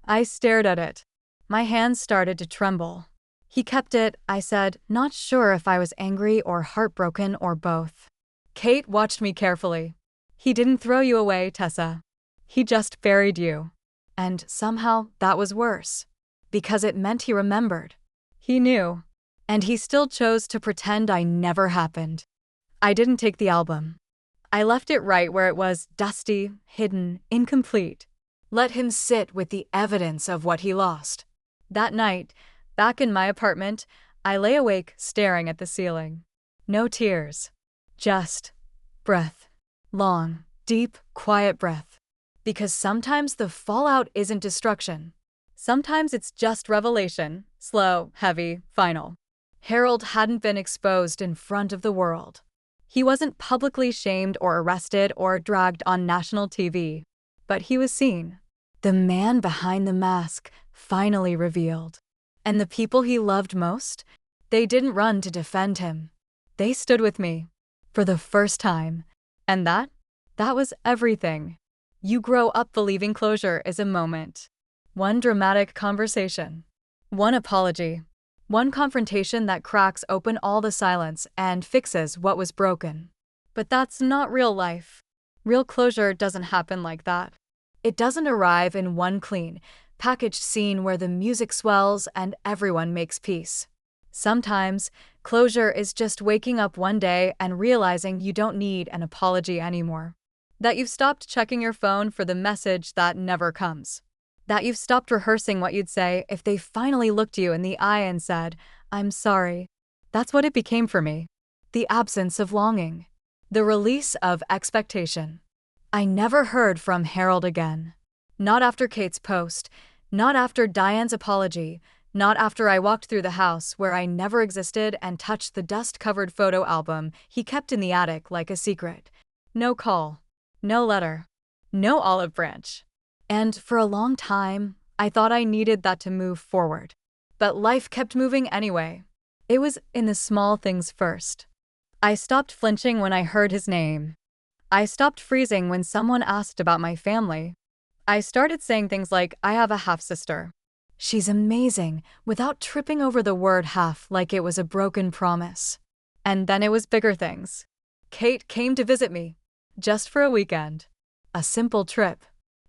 I stared at it. My hands started to tremble. "He kept it," I said, not sure if I was angry or heartbroken or both. Kate watched me carefully. "He didn't throw you away, Tessa. He just buried you." And somehow that was worse. Because it meant he remembered. He knew. And he still chose to pretend I never happened. I didn't take the album. I left it right where it was, dusty, hidden, incomplete. Let him sit with the evidence of what he lost. That night, back in my apartment, I lay awake staring at the ceiling. No tears. Just breath. Long, deep, quiet breath. Because sometimes the fallout isn't destruction. Sometimes it's just revelation, slow, heavy, final. Harold hadn't been exposed in front of the world. He wasn't publicly shamed or arrested or dragged on national TV. But he was seen. The man behind the mask, finally revealed. And the people he loved most? They didn't run to defend him. They stood with me. For the first time. And that was everything. You grow up believing closure is a moment. One dramatic conversation. One apology. One confrontation that cracks open all the silence and fixes what was broken. But that's not real life. Real closure doesn't happen like that. It doesn't arrive in one clean, packaged scene where the music swells and everyone makes peace. Sometimes, closure is just waking up one day and realizing you don't need an apology anymore. That you've stopped checking your phone for the message that never comes. That you've stopped rehearsing what you'd say if they finally looked you in the eye and said, "I'm sorry." That's what it became for me. The absence of longing. The release of expectation. I never heard from Harold again. Not after Kate's post. Not after Diane's apology. Not after I walked through the house where I never existed and touched the dust-covered photo album he kept in the attic like a secret. No call. No letter. No olive branch. And for a long time, I thought I needed that to move forward. But life kept moving anyway. It was in the small things first. I stopped flinching when I heard his name. I stopped freezing when someone asked about my family. I started saying things like, "I have a half-sister. She's amazing," without tripping over the word half like it was a broken promise. And then it was bigger things. Kate came to visit me. Just for a weekend. A simple trip.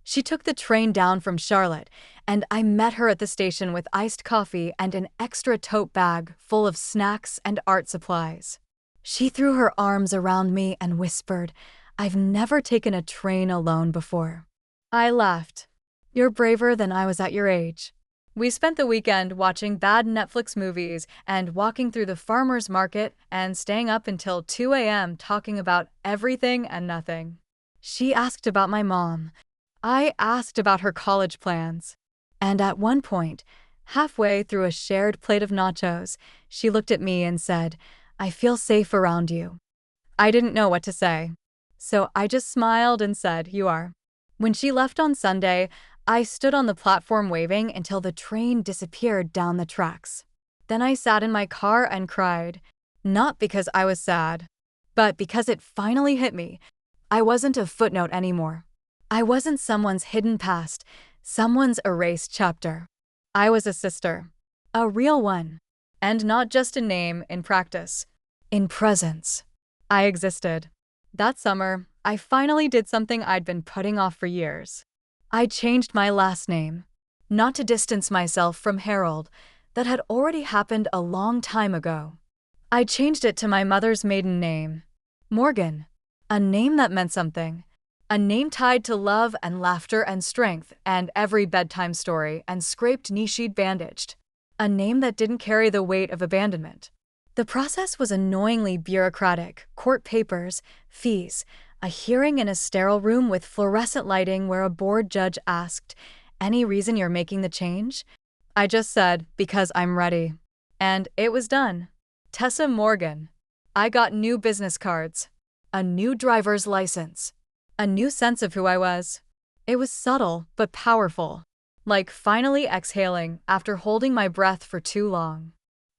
She took the train down from Charlotte, and I met her at the station with iced coffee and an extra tote bag full of snacks and art supplies. She threw her arms around me and whispered, "I've never taken a train alone before." I laughed. "You're braver than I was at your age." We spent the weekend watching bad Netflix movies and walking through the farmer's market and staying up until 2 a.m. talking about everything and nothing. She asked about my mom. I asked about her college plans. And at one point, halfway through a shared plate of nachos, she looked at me and said, "I feel safe around you." I didn't know what to say. So I just smiled and said, "You are." When she left on Sunday, I stood on the platform waving until the train disappeared down the tracks. Then I sat in my car and cried. Not because I was sad, but because it finally hit me. I wasn't a footnote anymore. I wasn't someone's hidden past, someone's erased chapter. I was a sister. A real one. And not just a name in practice. In presence. I existed. That summer, I finally did something I'd been putting off for years. I changed my last name. Not to distance myself from Harold. That had already happened a long time ago. I changed it to my mother's maiden name. Morgan. A name that meant something. A name tied to love and laughter and strength and every bedtime story and scraped knee she'd bandaged. A name that didn't carry the weight of abandonment. The process was annoyingly bureaucratic. Court papers, fees, a hearing in a sterile room with fluorescent lighting where a board judge asked, "Any reason you're making the change?" I just said, "Because I'm ready." And it was done. Tessa Morgan. I got new business cards. A new driver's license. A new sense of who I was. It was subtle but powerful. Like finally exhaling after holding my breath for too long.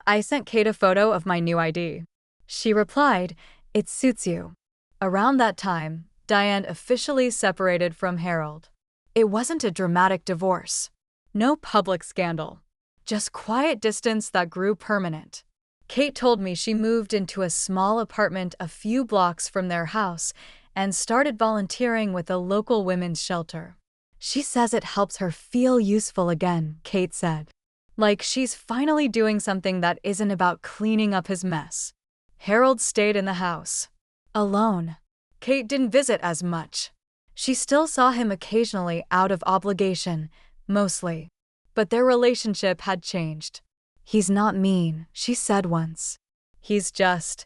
I sent Kate a photo of my new ID. She replied, "It suits you." Around that time, Diane officially separated from Harold. It wasn't a dramatic divorce. No public scandal. Just quiet distance that grew permanent. Kate told me she moved into a small apartment a few blocks from their house and started volunteering with a local women's shelter. She says it helps her feel useful again, Kate said. Like she's finally doing something that isn't about cleaning up his mess. Harold stayed in the house. Alone. Kate didn't visit as much. She still saw him occasionally out of obligation, mostly. But their relationship had changed. "He's not mean," she said once. "He's just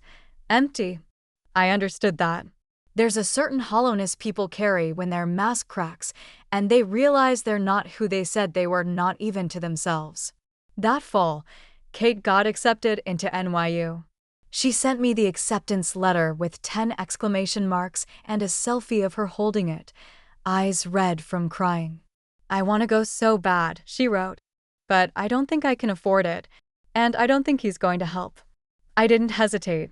empty." I understood that. There's a certain hollowness people carry when their mask cracks and they realize they're not who they said they were, not even to themselves. That fall, Kate got accepted into NYU. She sent me the acceptance letter with 10 exclamation marks and a selfie of her holding it, eyes red from crying. "I want to go so bad," she wrote. "But I don't think I can afford it, and I don't think he's going to help." I didn't hesitate.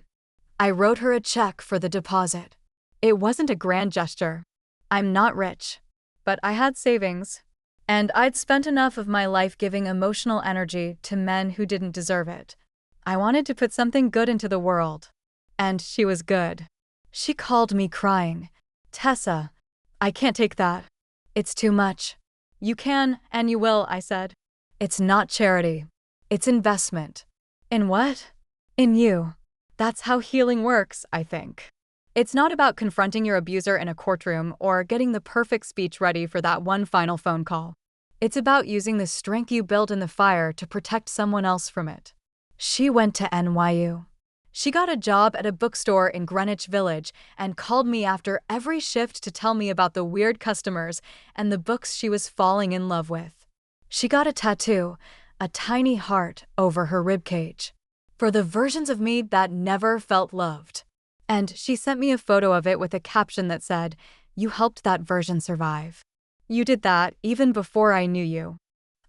I wrote her a check for the deposit. It wasn't a grand gesture. I'm not rich. But I had savings. And I'd spent enough of my life giving emotional energy to men who didn't deserve it. I wanted to put something good into the world. And she was good. She called me crying. "Tessa, I can't take that. It's too much." "You can, and you will," I said. "It's not charity. It's investment." "In what?" "In you." That's how healing works, I think. It's not about confronting your abuser in a courtroom or getting the perfect speech ready for that one final phone call. It's about using the strength you build in the fire to protect someone else from it. She went to NYU. She got a job at a bookstore in Greenwich Village and called me after every shift to tell me about the weird customers and the books she was falling in love with. She got a tattoo, a tiny heart over her ribcage, for the versions of me that never felt loved. And she sent me a photo of it with a caption that said, "You helped that version survive. You did that even before I knew you."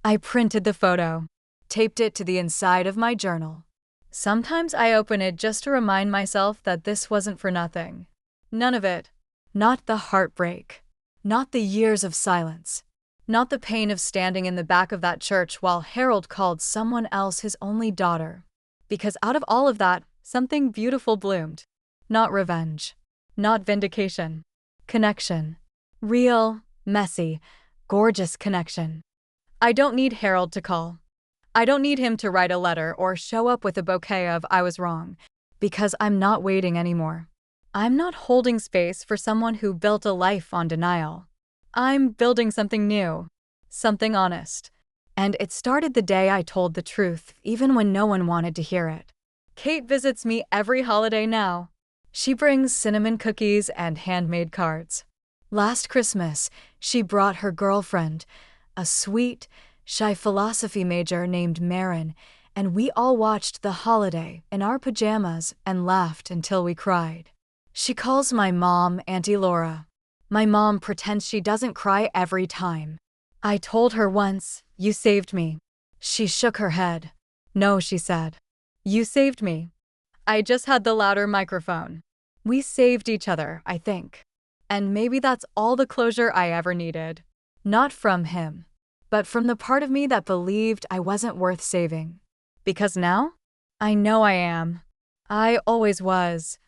I printed the photo, taped it to the inside of my journal. Sometimes I open it just to remind myself that this wasn't for nothing. None of it. Not the heartbreak. Not the years of silence. Not the pain of standing in the back of that church while Harold called someone else his only daughter. Because out of all of that, something beautiful bloomed. Not revenge. Not vindication. Connection. Real, Messy, gorgeous connection. I don't need Harold to call. I don't need him to write a letter or show up with a bouquet of "I was wrong," because I'm not waiting anymore. I'm not holding space for someone who built a life on denial. I'm building something new, something honest. And it started the day I told the truth, even when no one wanted to hear it. Kate visits me every holiday now. She brings cinnamon cookies and handmade cards. Last Christmas, she brought her girlfriend, a sweet, shy philosophy major named Marin, and we all watched the holiday in our pajamas and laughed until we cried. She calls my mom Auntie Laura. My mom pretends she doesn't cry every time. I told her once, "You saved me." She shook her head. "No," she said. "You saved me. I just had the louder microphone." We saved each other, I think. And maybe that's all the closure I ever needed. Not from him, but from the part of me that believed I wasn't worth saving. Because now, I know I am. I always was.